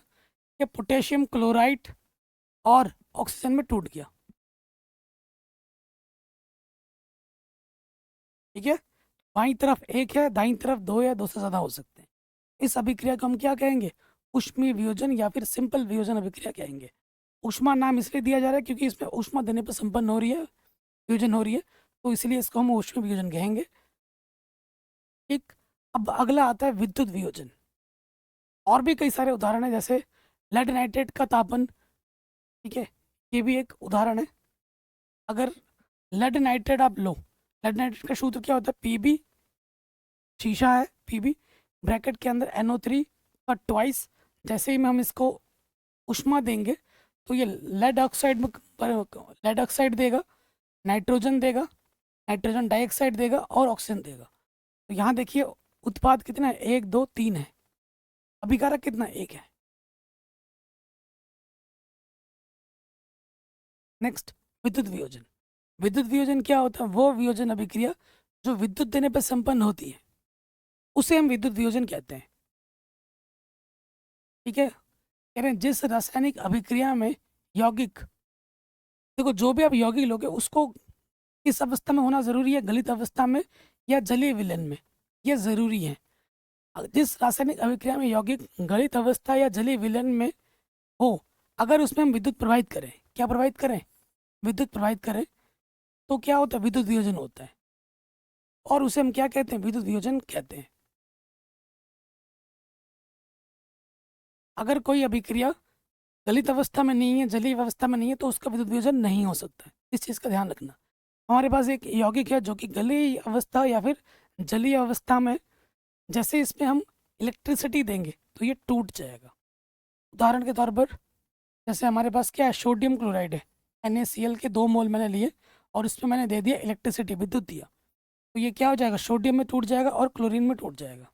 ये पोटेशियम क्लोराइड और ऑक्सीजन में टूट गया। ठीक है, बाईं तरफ एक है, दाईं तरफ 2 या 2 से ज़्यादा हो सकते हैं। इस अभिक्रिया को हम क्या कहेंगे, ऊष्मीय वियोजन या फिर सिंपल वियोजन अभिक्रिया कहेंगे। ऊष्मा नाम इसलिए दिया जा रहा है क्योंकि इसमें ऊष्मा देने पर संपन्न हो रही है, वियोजन हो रही है, तो इसलिए इसको हम ऊष्मीय वियोजन कहेंगे। ठीक, अब अगला आता है विद्युत वियोजन। और भी कई सारे उदाहरण हैं, जैसे लेड नाइट्रेट का तापन। ठीक है, ये भी एक उदाहरण है। अगर लेड नाइट्रेट आप लो, लेड नाइट्रेट का सूत्र क्या होता है, Pb, शीशा है Pb, ब्रैकेट के अंदर NO3 का ट्वाइस। जैसे ही में हम इसको ऊष्मा देंगे तो ये लेड ऑक्साइड में लेड ऑक्साइड देगा, नाइट्रोजन देगा, नाइट्रोजन डाइऑक्साइड देगा और ऑक्सीजन देगा। तो यहाँ देखिए उत्पाद कितना है, 1 2 3 है, अभिकारक कितना, 1 है। नेक्स्ट विद्युत वियोजन। विद्युत वियोजन क्या होता है, वो वियोजन अभिक्रिया जो विद्युत देने पर संपन्न होती है उसे हम विद्युत वियोजन कहते हैं। ठीक है, कह रहे हैं जिस रासायनिक अभिक्रिया में यौगिक, देखो जो भी आप यौगिक लोगे उसको किस अवस्था में होना जरूरी है, गलित अवस्था में या जलीय विलयन में, यह जरूरी है। जिस रासायनिक अभिक्रिया में यौगिक गलित अवस्था या जलीय विलयन में हो, अगर उसमें हम विद्युत प्रवाहित करें, क्या प्रवाहित करें, विद्युत प्रवाहित करें, तो क्या होता है, विद्युत वियोजन होता है। और उसे हम क्या कहते हैं, विद्युत वियोजन कहते हैं। अगर कोई अभिक्रिया गलित अवस्था में नहीं है, जलीय अवस्था में नहीं है, तो उसका विद्युत वियोजन नहीं हो सकता है। इस चीज़ का ध्यान रखना। हमारे पास एक यौगिक है जो कि गलीय अवस्था या फिर जलीय अवस्था में, जैसे इसमें हम इलेक्ट्रिसिटी देंगे तो ये टूट जाएगा। उदाहरण के तौर पर जैसे हमारे पास क्या है, सोडियम क्लोराइड है, NaCl के 2 मोल मैंने लिए और इसमें मैंने दे दिया इलेक्ट्रिसिटी, विद्युत दिया, तो ये क्या हो जाएगा, सोडियम में टूट जाएगा और क्लोरीन में टूट जाएगा।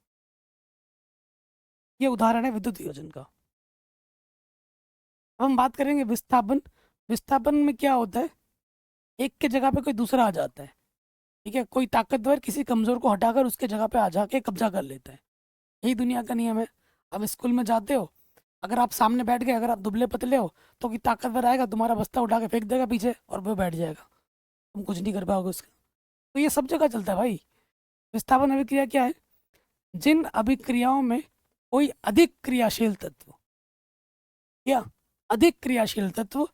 ये उदाहरण है विद्युत वियोजन का। अब हम बात करेंगे विस्थापन। विस्थापन में क्या होता है, एक के जगह पे कोई दूसरा आ जाता है। ठीक है, कोई ताकतवर किसी कमजोर को हटाकर उसके जगह पे आ जाके कब्जा कर लेता है। यही दुनिया का नियम है। अब स्कूल में जाते हो अगर आप सामने बैठ गए, अगर आप दुबले पतले हो तो कोई ताकतवर आएगा, तुम्हारा बस्ता उठा के फेंक देगा पीछे और वो बैठ जाएगा, तुम कुछ नहीं कर पाओगे उसका। तो ये सब जगह चलता है भाई। विस्थापन अभिक्रिया क्या है? जिन अभिक्रियाओं में कोई अधिक क्रियाशील तत्व या अधिक क्रियाशील तत्व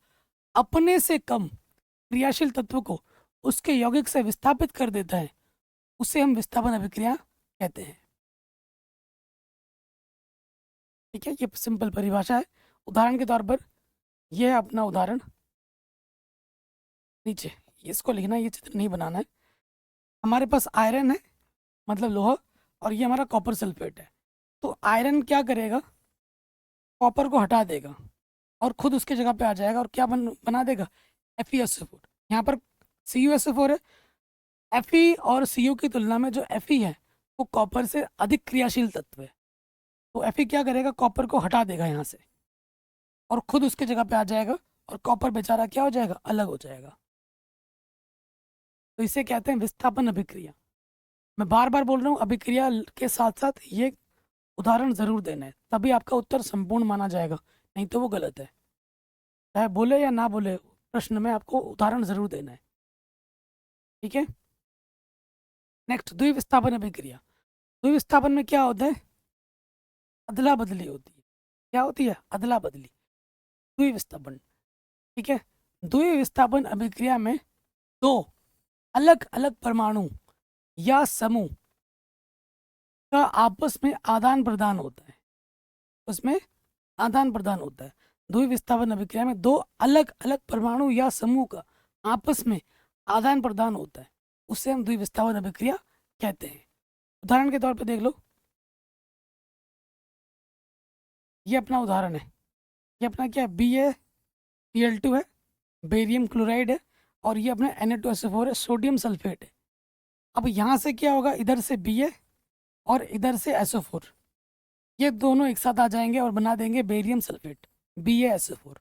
अपने से कम क्रियाशील तत्व को उसके यौगिक से विस्थापित कर देता है, उसे हम विस्थापन अभिक्रिया कहते हैं। ठीक है, ये सिंपल परिभाषा है। उदाहरण के तौर पर यह है अपना उदाहरण, नीचे इसको लिखना है, ये चित्र नहीं बनाना है। हमारे पास आयरन है, मतलब लोहा, और ये हमारा कॉपर सल्फेट है। तो आयरन क्या करेगा? कॉपर को हटा देगा और खुद उसके जगह पे आ जाएगा और क्या बना देगा? FeSO4। यहाँ पर CuSO4 है। Fe और Cu की तुलना में जो Fe है वो कॉपर से अधिक क्रियाशील तत्व है। तो Fe क्या करेगा? कॉपर को हटा देगा यहाँ से और खुद उसके जगह पे आ जाएगा और कॉपर बेचारा क्या हो जाएगा? अलग हो जाएगा। तो इसे कहते हैं विस्थापन अभिक्रिया। मैं बार बार बोल रहा हूँ, अभिक्रिया के साथ साथ ये उदाहरण जरूर देना है, तभी आपका उत्तर संपूर्ण माना जाएगा, नहीं तो वो गलत है। चाहे बोले या ना बोले, प्रश्न में आपको उदाहरण जरूर देना है। ठीक है, नेक्स्ट द्विविस्थापन अभिक्रिया। द्विविस्थापन में क्या होता है? अदला बदली होती है। क्या होती है? अदला बदली। द्विविस्थापन। ठीक है, द्विविस्थापन अभिक्रिया में दो अलग अलग परमाणु या समूह का आपस में आदान प्रदान होता है। उसमें आदान प्रदान होता है। द्विविस्थापन अभिक्रिया में दो अलग अलग परमाणु या समूह का आपस में आदान प्रदान होता है, उसे हम द्विविस्थापन अभिक्रिया कहते हैं। उदाहरण के तौर पर देख लो, ये अपना उदाहरण है। ये अपना क्या है? BaCl2 है, बेरियम क्लोराइड है, और ये अपना Na2SO4 है, सोडियम सल्फेट है। अब यहाँ से क्या होगा? इधर से Ba और इधर से SO4, ये दोनों एक साथ आ जाएंगे और बना देंगे बेरियम सल्फेट, BaSO4।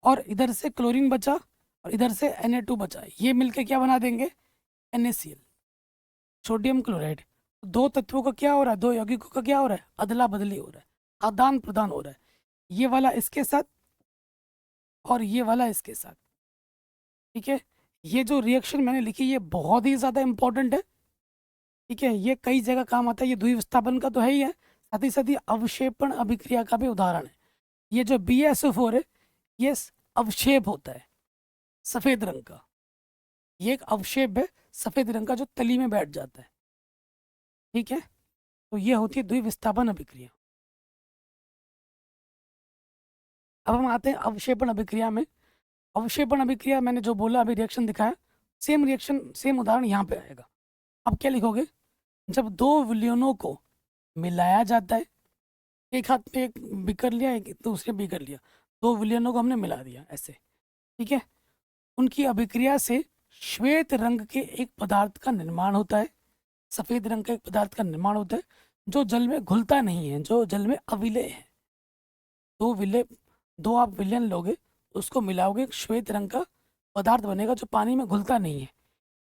और इधर से क्लोरीन बचा और इधर से Na2 बचा, ये मिलके क्या बना देंगे? NaCl, sodium chloride. दो तत्वों का क्या हो रहा है? दो यौगिकों का क्या हो रहा है? अदला बदली हो रहा है, आदान प्रदान हो रहा है। ये वाला इसके साथ और ये वाला इसके साथ। ठीक है, ये जो रिएक्शन मैंने लिखी ये बहुत ही ज़्यादा इंपॉर्टेंट है। ठीक है, ये कई जगह काम आता है। ये द्विविस्थापन का तो है ही है, साथ ही अवक्षेपण अभिक्रिया का भी उदाहरण है। ये जो BaSO4 है, ये अवक्षेप होता है सफ़ेद रंग का। ये एक अवक्षेप है सफ़ेद रंग का जो तली में बैठ जाता है। ठीक है, तो ये होती है द्विविस्थापन अभिक्रिया। अब हम आते हैं अवक्षेपण अभिक्रिया में। अवक्षेपण अभिक्रिया मैंने जो बोला अभी, रिएक्शन दिखाया, सेम रिएक्शन सेम उदाहरण यहाँ पे आएगा। अब क्या लिखोगे? जब दो विलयनों को मिलाया जाता है, एक हाथ पे एक बीकर लिया, एक दूसरे बीकर लिया, दो विलयनों को हमने मिला दिया ऐसे। ठीक है, उनकी अभिक्रिया से श्वेत रंग के एक पदार्थ का निर्माण होता है, सफ़ेद रंग का एक पदार्थ का निर्माण होता है जो जल में घुलता नहीं है, जो जल में अविलेय है। दो आप विलयन लोगे, उसको मिलाओगे, एक श्वेत रंग का पदार्थ बनेगा जो पानी में घुलता नहीं है।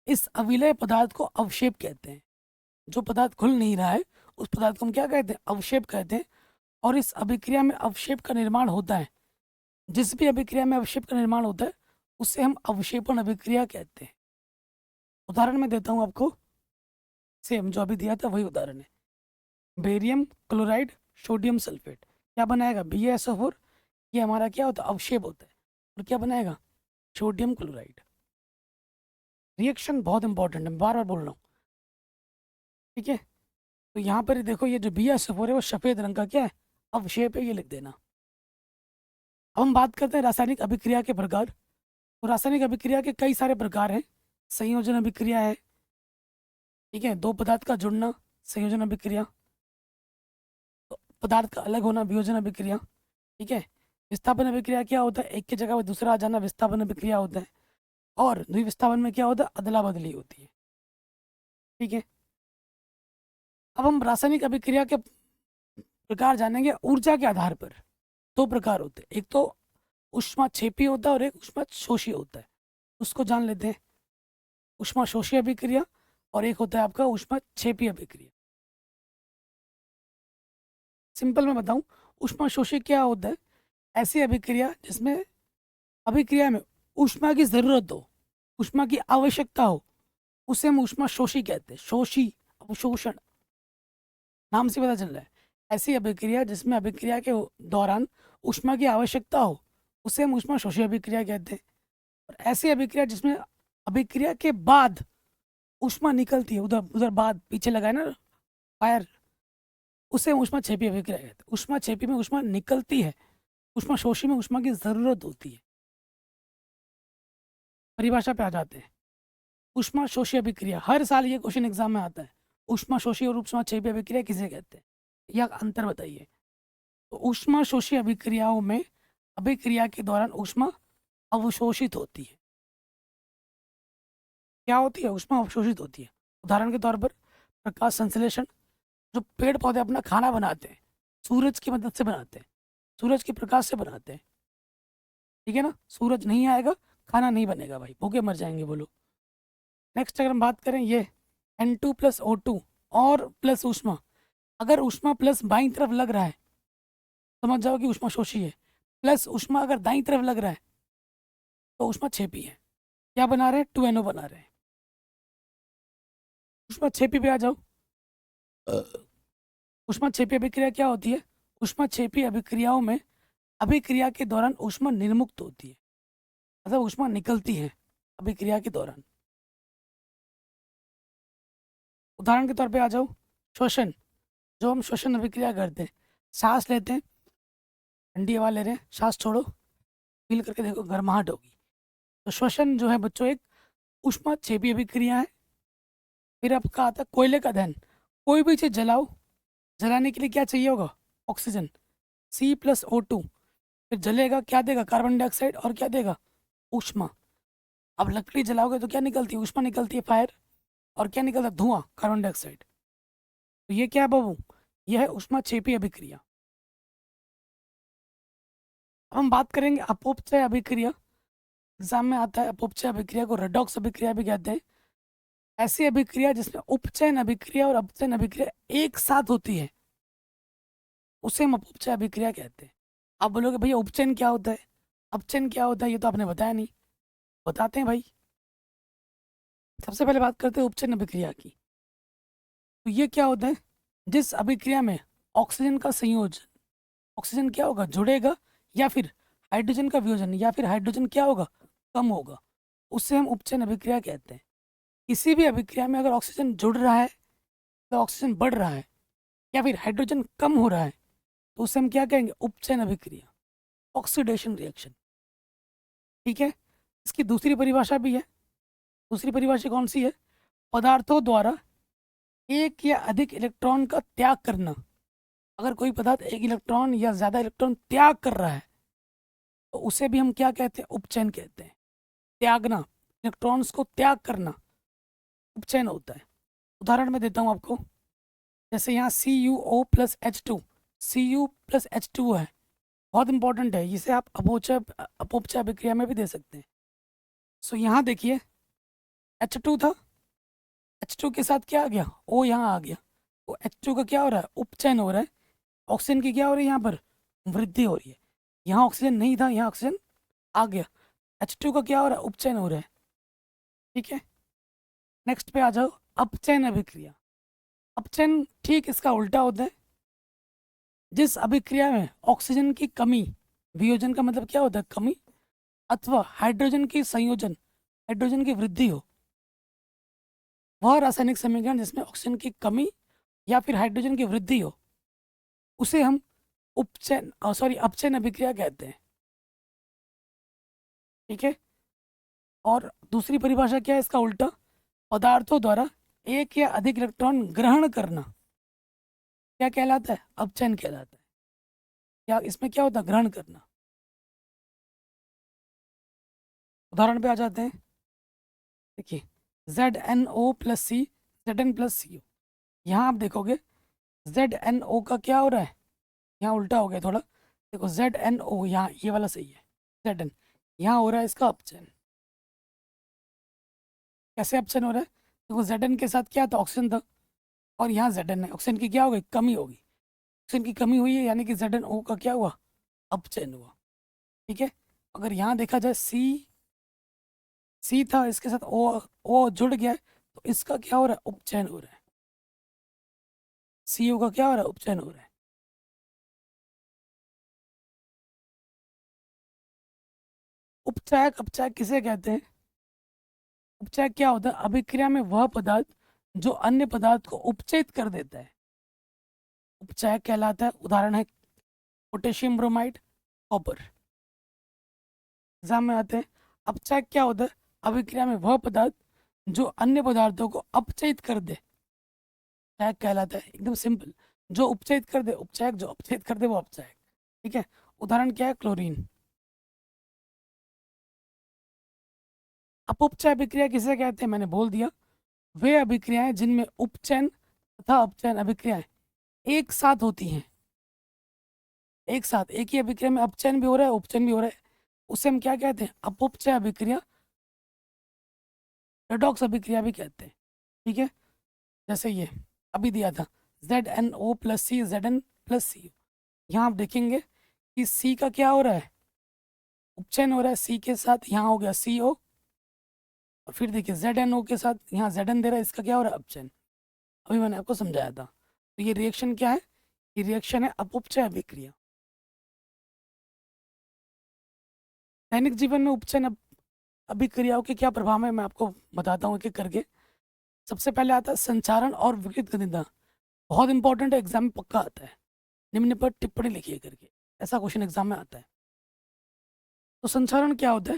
इस अविलेय पदार्थ को अवक्षेप कहते हैं। जो पदार्थ घुल नहीं रहा है उस पदार्थ को हम क्या कहते हैं? अवक्षेप कहते हैं। और इस अभिक्रिया में अवक्षेप का निर्माण होता है, जिस भी अभिक्रिया में अवक्षेप का निर्माण होता है उसे हम अवक्षेपण अभिक्रिया कहते हैं। उदाहरण मैं देता हूँ आपको, सेम जो अभी दिया था वही उदाहरण है। बेरियम क्लोराइड, सोडियम सल्फेट, क्या बनाएगा? BaSO4। ये हमारा क्या होता है? अवक्षेप होता है। और क्या बनाएगा? Sodium chloride. रिएक्शन बहुत इंपॉर्टेंट है, बार बार बोल रहा हूँ। ठीक है, तो यहाँ पर देखो, ये जो BaSO4 है वो सफ़ेद रंग का क्या है? अवक्षेप है, ये लिख देना। अब हम बात करते हैं रासायनिक अभिक्रिया के प्रकार। तो रासायनिक अभिक्रिया के कई सारे प्रकार हैं। संयोजन अभिक्रिया है, ठीक है, दो पदार्थ का जुड़ना, संयोजन अभिक्रिया। तो पदार्थ का अलग होना, वियोजन अभिक्रिया। ठीक है, विस्थापन अभिक्रिया क्या होता है? एक की जगह पर दूसरा आ जाना, विस्थापन अभिक्रिया होता है। और द्विविस्थापन में क्या होता है? अदला बदली होती है। ठीक है, अब हम रासायनिक अभिक्रिया के प्रकार जानेंगे ऊर्जा के आधार पर। दो प्रकार होते हैं, एक तो ऊष्माक्षेपी होता है और एक ऊष्माशोषी होता है। उसको जान लेते हैं, ऊष्माशोषी अभिक्रिया और एक होता है आपका ऊष्माक्षेपी अभिक्रिया। सिंपल मैं बताऊं, ऊष्माशोषी क्या होता है? ऐसी अभिक्रिया जिसमें अभिक्रिया में ऊष्मा की जरूरत हो, ऊष्मा की आवश्यकता हो, उसे हम ऊष्माशोषी कहते हैं। शोषी, अवशोषण, नाम से पता चल रहा है। ऐसी अभिक्रिया जिसमें अभिक्रिया के दौरान ऊष्मा की आवश्यकता हो, उसे हम ऊष्माशोषी अभिक्रिया कहते हैं। और ऐसी अभिक्रिया जिसमें अभिक्रिया के बाद ऊष्मा निकलती है, उधर उधर बाद पीछे लगा है ना फायर, उसे हम ऊष्माक्षेपी अभिक्रिया कहते हैं। ऊष्माक्षेपी में ऊष्मा निकलती है, ऊष्माशोषी में ऊष्मा की जरूरत होती है। परिभाषा पे आ जाते हैं। ऊष्माशोषी अभिक्रिया, हर साल ये क्वेश्चन एग्जाम में आता है। ऊष्माशोषी और ऊष्माक्षेपी अभिक्रिया किसे कहते हैं, यह अंतर बताइए। तो ऊष्माशोषी अभिक्रियाओं में अभिक्रिया के दौरान ऊष्मा अवशोषित होती है। क्या होती है? ऊष्मा अवशोषित होती है। उदाहरण के तौर पर प्रकाश संश्लेषण, जो पेड़ पौधे अपना खाना बनाते हैं सूरज की मदद से बनाते हैं, सूरज के प्रकाश से बनाते हैं। ठीक है ना, सूरज नहीं आएगा खाना नहीं बनेगा भाई, भूखे मर जाएंगे बोलो। नेक्स्ट अगर हम बात करें ये N2+O2 और प्लस ऊष्मा, अगर ऊष्मा प्लस बाईं तरफ लग रहा है समझ जाओ कि ऊष्मा शोषी है। प्लस ऊष्मा अगर दाईं तरफ लग रहा है तो ऊष्मा छेपी है। क्या बना रहे हैं? 2NO बना रहे हैं। ऊष्मा छेपी पे आ जाओ। ऊष्मा छेपी अभिक्रिया क्या होती है? ऊष्मा छेपी अभिक्रियाओं में अभिक्रिया के दौरान ऊष्मा निर्मुक्त होती है, मतलब ऊष्मा निकलती है अभिक्रिया के दौरान। उदाहरण के तौर पे आ जाओ, श्वसन, जो हम श्वसन अभिक्रिया करते हैं, सांस लेते हैं, ठंडी हवा ले रहे हैं, सांस छोड़ो, फील करके देखो गर्माहट होगी। तो श्वसन जो है बच्चों एक ऊष्मा छेपी अभिक्रिया है। फिर आपका आता है कोयले का दहन। कोई भी चीज़ जलाओ, जलाने के लिए क्या चाहिए होगा? Oxygen, C+O2। फिर जलेगा, क्या देगा? कार्बन डाइऑक्साइड, और क्या देगा? ऊष्मा। अब लकड़ी जलाओगे तो क्या निकलती है? ऊष्मा निकलती है, फायर। और क्या निकलता है? धुआं, कार्बन डाइऑक्साइड। तो ये क्या है बाबू? यह है ऊष्मा छेपी अभिक्रिया। अब हम बात करेंगे अपोपचय अभिक्रिया। एग्जाम में आता है अपोपचय अभिक्रिया को रेडॉक्स अभिक्रिया भी कहते हैं। ऐसी अभिक्रिया जिसमें उपचयन अभिक्रिया और अपचयन अभिक्रिया एक साथ होती है, उसे हम अपोपचय अभिक्रिया कहते हैं। आप बोलोगे भैया उपचयन क्या होता है, अपचयन क्या होता है, ये तो आपने बताया नहीं। बताते हैं भाई। सबसे पहले बात करते हैं उपचयन अभिक्रिया की। तो ये क्या होता है? जिस अभिक्रिया में ऑक्सीजन का संयोजन, ऑक्सीजन क्या होगा? जुड़ेगा, या फिर हाइड्रोजन का वियोजन, या फिर हाइड्रोजन क्या होगा? कम होगा, उससे हम उपचयन अभिक्रिया कहते हैं। किसी भी अभिक्रिया में अगर ऑक्सीजन जुड़ रहा है तो ऑक्सीजन बढ़ रहा है, या फिर हाइड्रोजन कम हो रहा है, तो उसे हम क्या कहेंगे? उपचयन अभिक्रिया, ऑक्सीडेशन रिएक्शन। ठीक है। इसकी दूसरी परिभाषा भी है। दूसरी परिभाषा कौन सी है? पदार्थों द्वारा एक या अधिक इलेक्ट्रॉन का त्याग करना। अगर कोई पदार्थ एक इलेक्ट्रॉन या ज्यादा इलेक्ट्रॉन त्याग कर रहा है तो उसे भी हम क्या कहते हैं? उपचयन कहते हैं। त्यागना, इलेक्ट्रॉन्स को त्याग करना, उपचयन होता है। उदाहरण मैं देता हूँ आपको। जैसे यहाँ CuO+H2, Cu+H2 है, बहुत इंपॉर्टेंट है, इसे आप अपोपचय अभिक्रिया में भी दे सकते हैं। सो यहाँ देखिए H2 था, H2 के साथ क्या आ गया? O यहाँ आ गया। तो H2 का क्या हो रहा है? उपचयन हो रहा है। ऑक्सीजन की क्या हो रही है? यहाँ पर वृद्धि हो रही है। यहाँ ऑक्सीजन नहीं था, यहाँ ऑक्सीजन आ गया। H2 का क्या हो रहा है? उपचयन हो रहा है। ठीक है। नेक्स्ट पे आ जाओ, अपचयन अभिक्रिया। अपचयन ठीक इसका उल्टा होता है। जिस अभिक्रिया में ऑक्सीजन की कमी, वियोजन का मतलब क्या होता है? कमी, अथवा हाइड्रोजन की संयोजन, हाइड्रोजन की वृद्धि हो, वह रासायनिक समीकरण जिसमें ऑक्सीजन की कमी या फिर हाइड्रोजन की वृद्धि हो, उसे हम अपचयन अभिक्रिया कहते हैं। ठीक है। और दूसरी परिभाषा क्या है इसका उल्टा? पदार्थों द्वारा एक या अधिक इलेक्ट्रॉन ग्रहण करना क्या कहलाता है? अपचयन कहलाता है। क्या इसमें क्या होता है? ग्रहण करना। उदाहरण पे आ जाते हैं। देखिए ZnO+C, Zn+Cu। यहाँ आप देखोगे ZnO का क्या हो रहा है? यहाँ उल्टा हो गया थोड़ा। देखो ZnO, यहाँ ये वाला सही है, Zn यहाँ हो रहा है इसका अपचयन। कैसे अपचयन हो रहा है? देखो Zn के साथ क्या था? ऑक्सीजन था, और यहाँ Zn है, ऑक्सीजन की क्या हो गई? कमी होगी। ऑक्सीजन की कमी हुई है, यानी कि ZnO का क्या हुआ, अपचयन हुआ। ठीक है, अगर यहाँ देखा जाए सी था, इसके साथ ओ जुड़ गया है, तो इसका क्या हो रहा है, उपचयन हो रहा है। CO का क्या हो रहा है, उपचयन हो रहा है। उपचायक अपचायक किसे कहते हैं? उपचायक क्या होता है, अभिक्रिया में वह पदार्थ जो अन्य पदार्थ को उपचयित कर देता है, उपचायक कहलाता है। उदाहरण है पोटेशियम ब्रोमाइड, कॉपर। एग्जाम में आते हैं। अपचायक क्या होता है, अभिक्रिया में वह पदार्थ जो अन्य पदार्थों को अपचयित कर दे, उपचायक कहलाता है। एकदम सिंपल, जो उपचयित कर दे उपचायक, जो अपचयित कर दे वो अपचायक। ठीक है, उदाहरण क्या है, क्लोरीन। अपउपचय अभिक्रिया किसे कहते हैं, मैंने बोल दिया, वे अभिक्रियाएं जिनमें उपचयन तथा अपचयन अभिक्रियाएं एक साथ होती हैं। एक साथ एक ही अभिक्रिया में अपचयन भी हो रहा है, उपचयन भी हो रहा है, उसे हम क्या कहते हैं, अपउपचय अभिक्रिया, रेडॉक्स अभिक्रिया भी कहते हैं। ठीक है, जैसे ये अभी दिया था ZnO+C Zn+Co। यहाँ आप देखेंगे कि C का क्या हो रहा है, उपचयन हो रहा है, C के साथ यहाँ हो गया CO, और फिर देखिए ZnO के साथ यहाँ Zn दे रहा है, इसका क्या हो रहा है, अपचयन। अभी मैंने आपको समझाया था। तो ये रिएक्शन क्या है, ये रिएक्शन है अपउपचय अभिक्रिया। दैनिक जीवन में उपचयन अभिक्रियाओं के क्या प्रभाव है, मैं आपको बताता हूँ एक एक करके। सबसे पहले आता है संचारण और विकृत गतिविधि। बहुत इंपॉर्टेंट है, एग्जाम में पक्का आता है। निम्न पर टिप्पणी लिखिए करके, ऐसा क्वेश्चन एग्जाम में आता है। तो संचारण क्या होता है,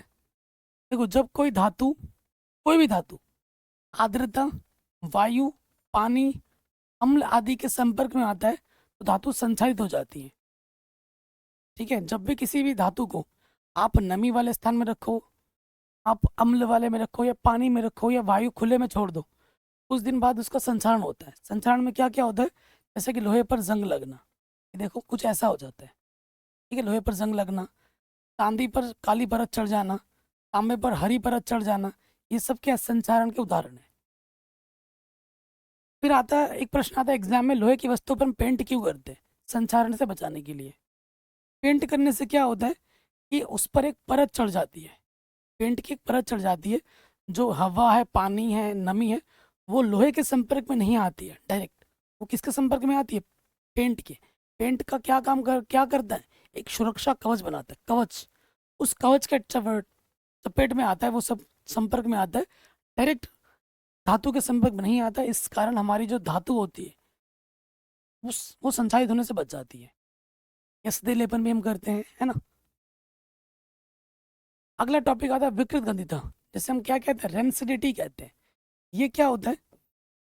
देखो जब कोई धातु, कोई भी धातु आर्द्रता, वायु, पानी, अम्ल आदि के संपर्क में आता है तो धातु संचारित हो जाती है। ठीक है, जब भी किसी भी धातु को आप नमी वाले स्थान में रखो, आप अम्ल वाले में रखो, या पानी में रखो, या वायु खुले में छोड़ दो, कुछ दिन बाद उसका संचारण होता है। संचारण में क्या क्या होता है, जैसे कि लोहे पर जंग लगना, ये देखो कुछ ऐसा हो जाता है। ठीक है, लोहे पर जंग लगना, चांदी पर काली परत चढ़ जाना, तांबे पर हरी परत चढ़ जाना, ये सब क्या संचारण के उदाहरण है। फिर आता है एक प्रश्न आता है एग्जाम में, लोहे की वस्तु पर पेंट क्यों करते हैं, संचारण से बचाने के लिए। पेंट करने से क्या होता है कि उस पर एक परत चढ़ जाती है, पेंट की एक परत चढ़ जाती है, जो हवा है, पानी है, नमी है, वो लोहे के संपर्क में नहीं आती है डायरेक्ट। वो किसके संपर्क में आती है, पेंट के। पेंट का क्या करता है, एक सुरक्षा कवच बनाता है, कवच। उस कवच के चपेट में आता है, वो सब संपर्क में आता है, डायरेक्ट धातु के संपर्क में नहीं आता है। इस कारण हमारी जो धातु होती है वो संचारित होने से बच जाती है। एसडे लेपन भी हम करते हैं, है ना। अगला टॉपिक आता है विकृत गंधिता, जैसे हम क्या कहते हैं, रेंसिडिटी कहते हैं। ये क्या होता है,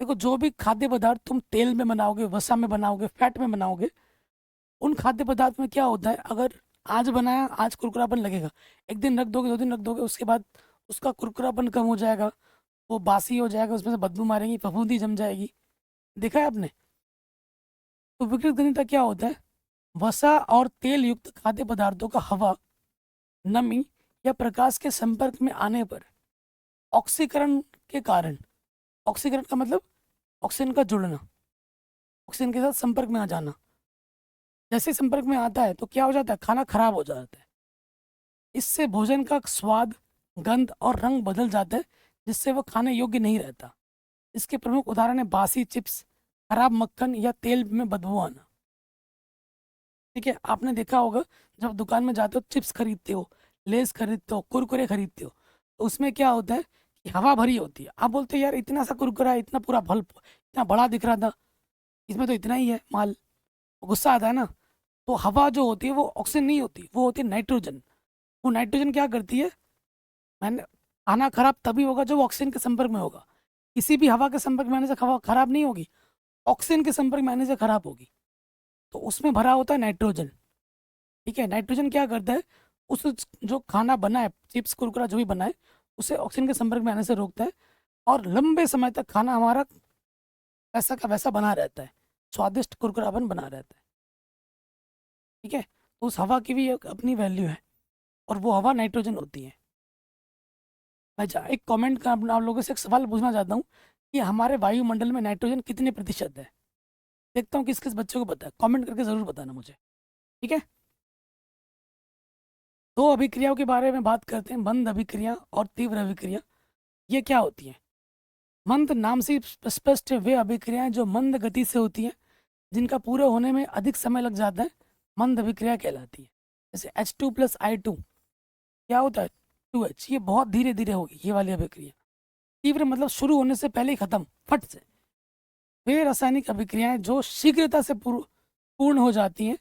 देखो जो भी खाद्य पदार्थ तुम तेल में बनाओगे, वसा में बनाओगे, फैट में बनाओगे, उन खाद्य पदार्थ में क्या होता है, अगर आज बनाया, आज कुरकुरापन लगेगा, एक दिन रख दोगे, 2 दिन रख दोगे, उसके बाद उसका कुरकुरापन कम हो जाएगा, वो बासी हो जाएगा, उसमें से बदबू मारेंगी, फफूंदी जम जाएगी। देखा है आपने। तो विकृत गंधिता क्या होता है, वसा और तेल युक्त खाद्य पदार्थों का हवा, नमी या प्रकाश के संपर्क में आने पर ऑक्सीकरण के कारण, ऑक्सीकरण का मतलब ऑक्सीजन का जुड़ना, ऑक्सीजन के साथ संपर्क में आ जाना, जैसे संपर्क में आता है तो क्या हो जाता है, खाना खराब हो जाता है। इससे भोजन का स्वाद, गंध और रंग बदल जाता है, जिससे वह खाने योग्य नहीं रहता। इसके प्रमुख उदाहरण है बासी चिप्स, खराब मक्खन या तेल में बदबू आना। ठीक है, आपने देखा होगा जब दुकान में जाते हो, चिप्स खरीदते हो, लेस खरीदते हो, कुरकुरे खरीदते हो, तो उसमें क्या होता है कि हवा भरी होती है। आप बोलते हो यार इतना सा कुरकुरा है, इतना पूरा फल इतना बड़ा दिख रहा था, इसमें तो इतना ही है माल, गुस्सा आता है ना। तो हवा जो होती है वो ऑक्सीजन नहीं होती, वो होती है नाइट्रोजन। वो नाइट्रोजन क्या करती है, मैंने, खाना खराब तभी होगा जब ऑक्सीजन के संपर्क में होगा। किसी भी हवा के संपर्क में आने से हवा खराब नहीं होगी, ऑक्सीजन के संपर्क में आने से खराब होगी। तो उसमें भरा होता है नाइट्रोजन। ठीक है, नाइट्रोजन क्या करता है, उस जो खाना बना है, चिप्स कुरकुरा जो भी बना है, उसे ऑक्सीजन के संपर्क में आने से रोकता है, और लंबे समय तक खाना हमारा वैसा का वैसा बना रहता है, स्वादिष्ट कुरकुरापन बना रहता है। ठीक है, तो उस हवा की भी एक अपनी वैल्यू है, और वो हवा नाइट्रोजन होती है। मैं एक कमेंट का आप लोगों से एक सवाल पूछना चाहता हूँ कि हमारे वायुमंडल में नाइट्रोजन कितने प्रतिशत है। देखता हूँ किस किस बच्चे को पता है, कमेंट करके ज़रूर बताना मुझे, ठीक है। दो अभिक्रियाओं के बारे में बात करते हैं, मंद अभिक्रिया और तीव्र अभिक्रिया। ये क्या होती है? मंद नाम से ही स्पष्ट है, वे अभिक्रियाएं जो मंद गति से होती हैं, जिनका पूरा होने में अधिक समय लग जाता है, मंद अभिक्रिया कहलाती है। जैसे H2 + I2 क्या होता है? 2H। ये बहुत धीरे धीरे होगी ये वाली अभिक्रिया। तीव्र मतलब शुरू होने से पहले ही खत्म, फट से। वे रासायनिक अभिक्रियाएं जो शीघ्रता से पूर्ण हो जाती हैं,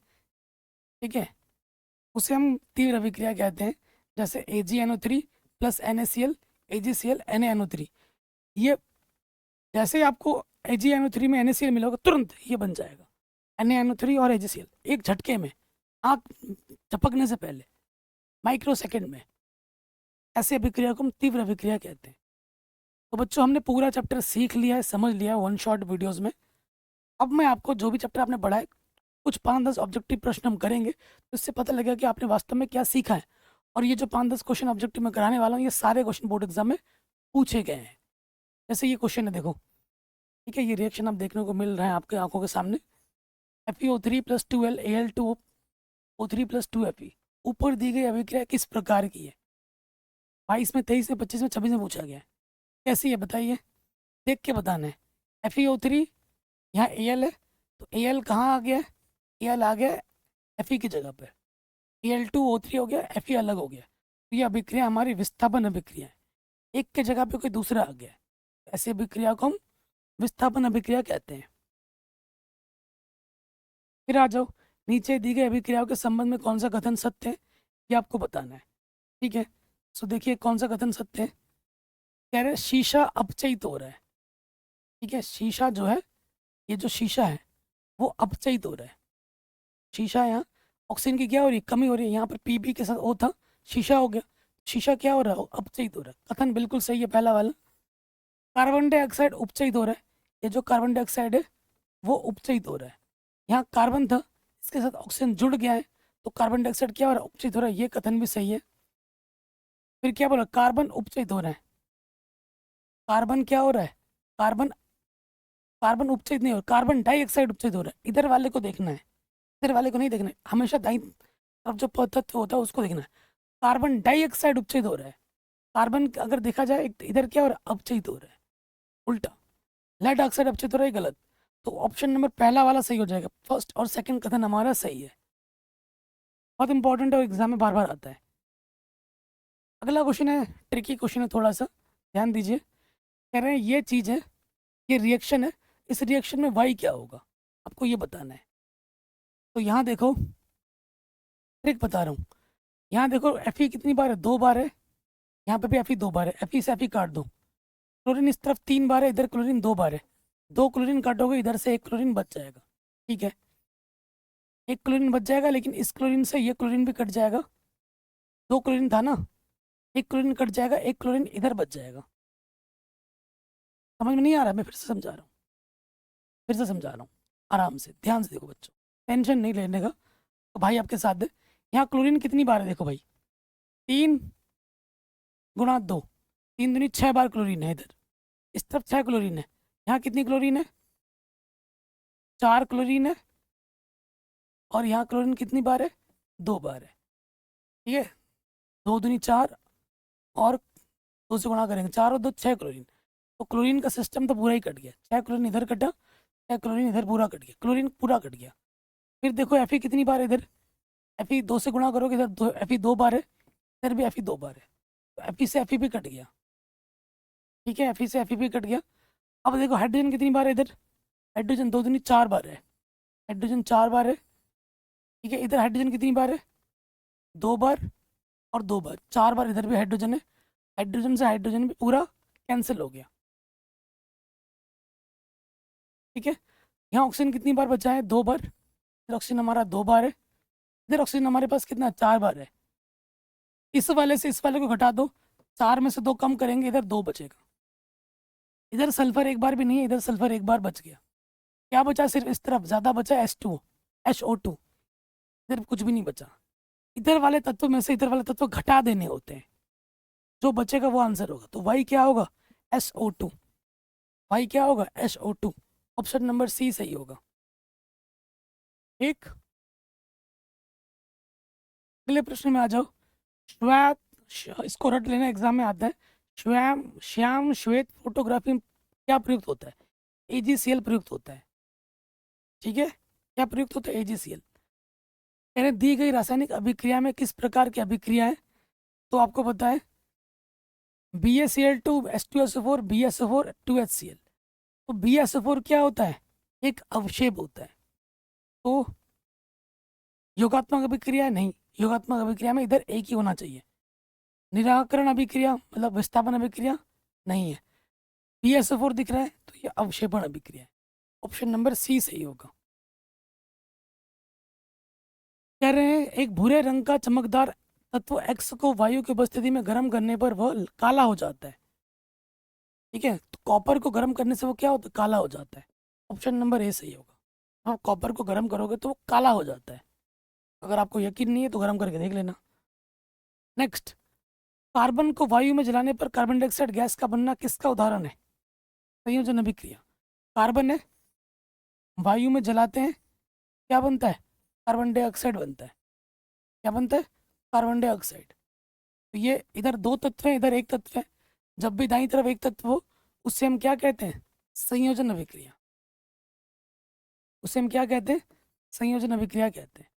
ठीक है, उसे हम तीव्र अभिक्रिया कहते हैं। जैसे AgNO3 + NaCl AgCl NaNO3। ये जैसे ही आपको AgNO3 में NaCl मिला होगा, तुरंत ये बन जाएगा। NaNO3 और AgCl एक झटके में, आँख झपकने से पहले, माइक्रो सेकेंड में। ऐसी अभिक्रिया को हम तीव्र अभिक्रिया कहते हैं। तो बच्चों, हमने पूरा चैप्टर सीख लिया है, समझ लिया है वन शॉट वीडियोस में। अब मैं आपको जो भी चैप्टर आपने पढ़ा है, कुछ 5-10 ऑब्जेक्टिव प्रश्न हम करेंगे, तो इससे पता लगेगा कि आपने वास्तव में क्या सीखा है। और ये जो 5-10 क्वेश्चन ऑब्जेक्टिव में कराने वाला हूँ, ये सारे क्वेश्चन बोर्ड एग्जाम में पूछे गए हैं। जैसे ये क्वेश्चन है, देखो, ठीक है, ये रिएक्शन आप देखने को मिल रहा है आपके आंखों के सामने। FeO3 + 2Al Al2O3 + 2Fe। ऊपर दी गई अभिक्रिया किस प्रकार की है? 22 में, 23 में, 25 में, 26 में पूछा गया है। कैसी है बताइए, देख के बताना है। FeO3, यहाँ Al है, तो Al कहाँ आ गया है? Al आ गया Fe की जगह पर। Al2O3 हो गया, Fe अलग हो गया। तो ये अभिक्रिया हमारी विस्थापन अभिक्रिया है। एक के जगह पे कोई दूसरा आ गया है, ऐसी अभिक्रिया को हम विस्थापन अभिक्रिया कहते हैं। फिर आ जाओ, नीचे दी गई अभिक्रियाओं के संबंध में कौन सा कथन सत्य है, ये आपको बताना है, ठीक है। सो देखिए कौन सा कथन सत्य है। कह रहे शीशा अपचयित हो रहा है, ठीक है। शीशा जो है, ये जो शीशा है वो अपचयित हो रहा है। शीशा, यहाँ ऑक्सीजन की क्या हो रही है? कमी हो रही है। यहाँ पर Pb के साथ O था, शीशा हो गया। शीशा क्या हो रहा है? अपचयित हो रहा है। कथन बिल्कुल सही है पहला वाला। कार्बन डाइऑक्साइड उपचयित हो रहा है। ये जो कार्बन डाइऑक्साइड है वो उपचयित हो रहा है। यहाँ कार्बन था, इसके साथ ऑक्सीजन जुड़ गया है, तो कार्बन डाइऑक्साइड क्या हो रहा है? उपचयित हो रहा है। ये कथन भी सही है। फिर क्या बोला? कार्बन उपचयित हो रहा है। कार्बन क्या हो रहा है? कार्बन कार्बन उपचयित नहीं हो रहा, कार्बन डाइऑक्साइड उपचयित हो रहा है। इधर वाले को देखना है, इधर वाले को नहीं देखना है। हमेशा दाईं तरफ जो पदार्थ होता है उसको देखना है। कार्बन डाइऑक्साइड उपचयित हो रहा है। कार्बन अगर देखा जाए इधर क्या हो रहा है? अपचयित हो रहा है, उल्टा। लेड ऑक्साइड अपचयित हो रहा है, गलत। तो ऑप्शन नंबर पहला वाला सही हो जाएगा। फर्स्ट और सेकंड कथन हमारा सही है। बहुत इंपॉर्टेंट है और एग्जाम में बार बार आता है। अगला क्वेश्चन है, ट्रिकी क्वेश्चन है थोड़ा सा, ध्यान दीजिए। कह रहे हैं ये चीज़ है, ये रिएक्शन है, इस रिएक्शन में वाई क्या होगा, आपको ये बताना है। तो यहाँ देखो, ट्रिक बता रहा हूँ। यहाँ देखो Fe कितनी बार है? 2 बार है। यहाँ पे भी Fe 2 बार है। Fe से Fe काट दो। क्लोरीन इस तरफ 3 बार है, इधर क्लोरीन 2 बार है। 2 क्लोरीन काटोगे, इधर से 1 क्लोरीन बच जाएगा, ठीक है। 1 क्लोरीन बच जाएगा, लेकिन इस क्लोरीन से ये क्लोरीन भी कट जाएगा। 2 क्लोरीन था ना, 1 क्लोरीन कट जाएगा, 1 क्लोरीन इधर बच जाएगा। समझ में नहीं आ रहा? मैं फिर से समझा रहा हूँ, फिर से समझा रहा हूँ। आराम से ध्यान से देखो बच्चों, टेंशन नहीं लेने का। तो भाई आपके साथ दे। यहाँ क्लोरीन कितनी बार है? देखो भाई, 3 × 2, 3 दूनी 6 बार क्लोरीन है इधर। इस तरफ 6 क्लोरीन है। यहाँ कितनी क्लोरीन है? 4 क्लोरीन है। और यहाँ क्लोरीन कितनी बार है? 2 बार है, ठीक है। 2 दूनी 4, और 2 से गुणा करेंगे, 4 और 2 6 क्लोरीन। तो क्लोरीन का सिस्टम तो पूरा ही कट गया। 6 क्लोरीन इधर कटा, 6 क्लोरीन इधर पूरा कट गया, क्लोरीन पूरा कट गया। फिर देखो Fe कितनी बार है इधर? Fe 2 से गुणा करोगे, इधर Fe 2 बार है, इधर भी Fe 2 बार है। तो Fe से Fe भी कट गया, ठीक है। Fe से Fe भी कट गया। अब देखो हाइड्रोजन कितनी बार है इधर? हाइड्रोजन 2 दूनी 4 बार है, हाइड्रोजन 4 बार है, ठीक है। इधर हाइड्रोजन कितनी बार है? 2 बार और 2 बार, 4 बार इधर भी हाइड्रोजन है। हाइड्रोजन से हाइड्रोजन भी पूरा कैंसिल हो गया, ठीक है। यहाँ ऑक्सीजन कितनी बार बचा है? 2 बार। इधर ऑक्सीजन हमारा 2 बार है, इधर ऑक्सीजन हमारे पास कितना? 4 बार है। इस वाले से इस वाले को घटा दो, 4 में से 2 कम करेंगे, इधर 2 बचेगा। इधर सल्फर एक बार भी नहीं है, इधर सल्फर एक बार बच गया। क्या बचा? सिर्फ इस तरफ ज़्यादा बचा, HO2। इधर कुछ भी नहीं बचा। इधर वाले तत्व में से इधर वाले तत्व घटा देने होते हैं, जो बचेगा वो आंसर होगा। तो वाई क्या होगा? SO2। वाई क्या होगा? SO2। ऑप्शन नंबर सी सही होगा। ठीक, अगले प्रश्न में आ जाओ। श्वेत, इसको रट लेना, एग्जाम में आता है। श्याम श्वेत फोटोग्राफी में क्या प्रयुक्त होता है? AgCl प्रयुक्त होता है। ठीक है, क्या प्रयुक्त होता है? AgCl। यानी दी गई रासायनिक अभिक्रिया में किस प्रकार की अभिक्रिया है? तो आपको पता है BaCl2 H2SO4 BaSO4 2HCl। तो BaSO4 क्या होता है? एक अवक्षेप होता है। तो योगात्मक अभिक्रिया है? नहीं, योगात्मक अभिक्रिया में इधर एक ही होना चाहिए। निराकरण अभिक्रिया मतलब विस्थापन अभिक्रिया नहीं है। BaSO4 दिख रहा है तो ये अवक्षेपण अभिक्रिया है। ऑप्शन नंबर सी सही होगा। कह रहे हैं एक भूरे रंग का चमकदार तत्व X को वायु की उपस्थिति में गर्म करने पर वह काला हो जाता है। ठीक है, तो कॉपर को गर्म करने से वो क्या होता है? काला हो जाता है। ऑप्शन नंबर ए सही होगा। हाँ, कॉपर को गर्म करोगे तो वो काला हो जाता है। अगर आपको यकीन नहीं है तो गर्म करके देख लेना। नेक्स्ट, कार्बन को वायु में जलाने पर कार्बन डाइऑक्साइड गैस का बनना किसका उदाहरण है? संयोजन अभिक्रिया। कार्बन है, वायु में जलाते हैं, क्या बनता है? कार्बन डाइऑक्साइड बनता है। क्या बनता है? Carbon dioxide. तो ये इधर दो तत्व हैं, इधर एक तत्व है। जब भी दाईं तरफ एक तत्व हो उससे हम क्या कहते हैं? संयोजन अभिक्रिया। उसे हम क्या कहते हैं? संयोजन अभिक्रिया कहते हैं।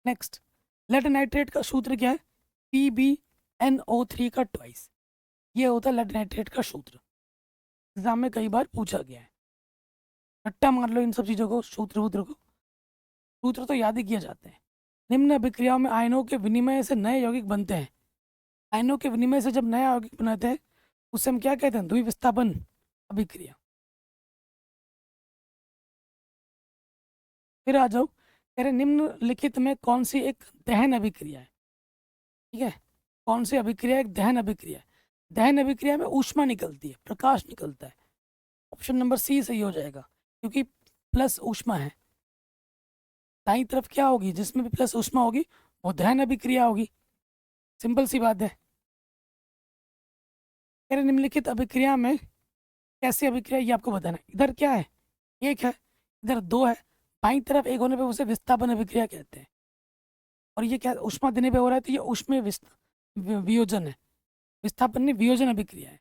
नेक्स्ट, लेड नाइट्रेट का सूत्र क्या है? PbNO3 का ट्वाइस। ये होता है लेड नाइट्रेट का सूत्र। एग्जाम में कई बार पूछा गया है। रट्टा मार लो इन सब चीज़ों को, सूत्र वूत्र को। सूत्र तो याद ही किए जाते हैं। निम्न अभिक्रियाओं में आयनों के विनिमय से नए यौगिक बनते हैं। आयनों के विनिमय से जब नया यौगिक बनाते हैं उसे हम क्या कहते हैं? द्विविस्थापन अभिक्रिया। फिर आ जाओ, कह रहे निम्नलिखित में कौन सी एक दहन अभिक्रिया है? ठीक है, कौन सी अभिक्रिया एक दहन अभिक्रिया है? दहन अभिक्रिया में ऊष्मा निकलती है, प्रकाश निकलता है। ऑप्शन नंबर सी सही हो जाएगा, क्योंकि प्लस ऊष्मा है। दाईं तरफ क्या होगी? जिसमें भी प्लस ऊष्मा होगी वो दहन अभिक्रिया होगी। सिंपल सी बात है। कह रहे निम्नलिखित अभिक्रिया में कैसी अभिक्रिया, ये आपको बताना है। इधर क्या है? एक है, इधर दो है। बाईं तरफ एक होने पे उसे विस्थापन अभिक्रिया कहते हैं। और ये क्या ऊष्मा देने पे हो रहा है? तो ये ऊष्मीय वियोजन है। विस्थापन नहीं, वियोजन अभिक्रिया है।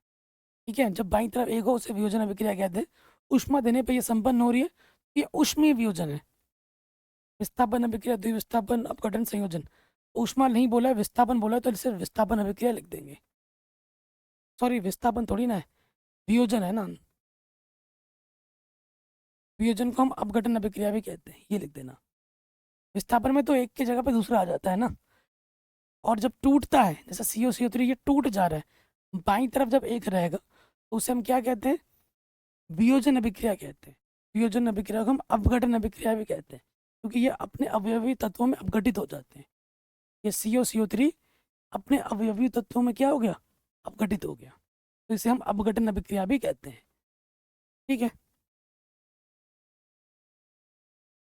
ठीक है, जब बाईं तरफ एक हो उसे वियोजन अभिक्रिया कहते हैं। ऊष्मा देने पे ये संपन्न हो रही है, ये ऊष्मीय वियोजन है। विस्थापन अभिक्रिया, द्विविस्थापन, अपघटन, संयोजन। ऊष्मा नहीं बोला है, विस्थापन बोला है, तो सिर्फ विस्थापन अभिक्रिया लिख देंगे। सॉरी, विस्थापन थोड़ी ना है, वियोजन है ना। वियोजन को हम अपघटन अभिक्रिया भी कहते हैं, ये लिख देना। विस्थापन में तो एक की जगह पे दूसरा आ जाता है ना। और जब टूटता है, जैसे CO3 ये टूट जा रहा है, बाईं तरफ जब एक रहेगा तो उसे हम क्या कहते हैं? वियोजन अभिक्रिया कहते हैं। वियोजन अभिक्रिया को हम अपघटन अभिक्रिया भी कहते हैं, क्योंकि ये अपने अवयवी तत्वों में अपघटित हो जाते हैं। ये CO3 अपने अवयवी तत्वों में क्या हो गया? अपघटित हो गया, तो इसे हम अपघटन अभिक्रिया भी कहते हैं। ठीक है,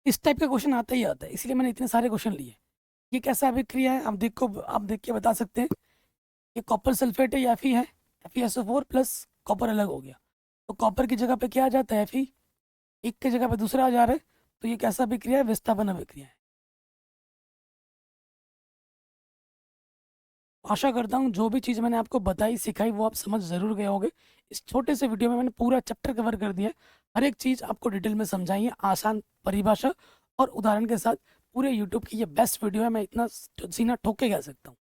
इस टाइप का क्वेश्चन आता ही आता है, इसलिए मैंने इतने सारे क्वेश्चन लिए। ये कैसा अभिक्रिया है आप देख के बता सकते हैं। ये कॉपर सल्फेट है, या Fe है। FeSO4 प्लस कॉपर अलग हो गया, तो कॉपर की जगह पे क्या आ जाता है? Fe। एक की जगह पे दूसरा आ जा रहा है, तो ये कैसा अभिक्रिया है? विस्थापन अभिक्रिया है। आशा करता हूँ जो भी चीज़ मैंने आपको बताई सिखाई वो आप समझ ज़रूर गए होंगे। इस छोटे से वीडियो में मैंने पूरा चैप्टर कवर कर दिया है। हर एक चीज़ आपको डिटेल में समझाई है, आसान परिभाषा और उदाहरण के साथ। पूरे यूट्यूब की ये बेस्ट वीडियो है, मैं इतना सीना ठोक के कह सकता हूँ।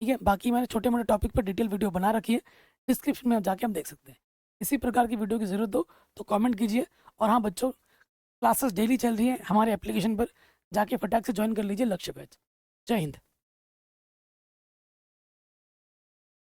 ठीक है, बाकी मैंने छोटे मोटे टॉपिक पर डिटेल वीडियो बना रखी है, डिस्क्रिप्शन में जाके हम देख सकते हैं। इसी प्रकार की वीडियो की ज़रूरत हो तो कमेंट कीजिए। और हाँ बच्चों, क्लासेस डेली चल रही हैं हमारे एप्लीकेशन पर, जाके फटाक से ज्वाइन कर लीजिए लक्ष्य बैच। जय हिंद।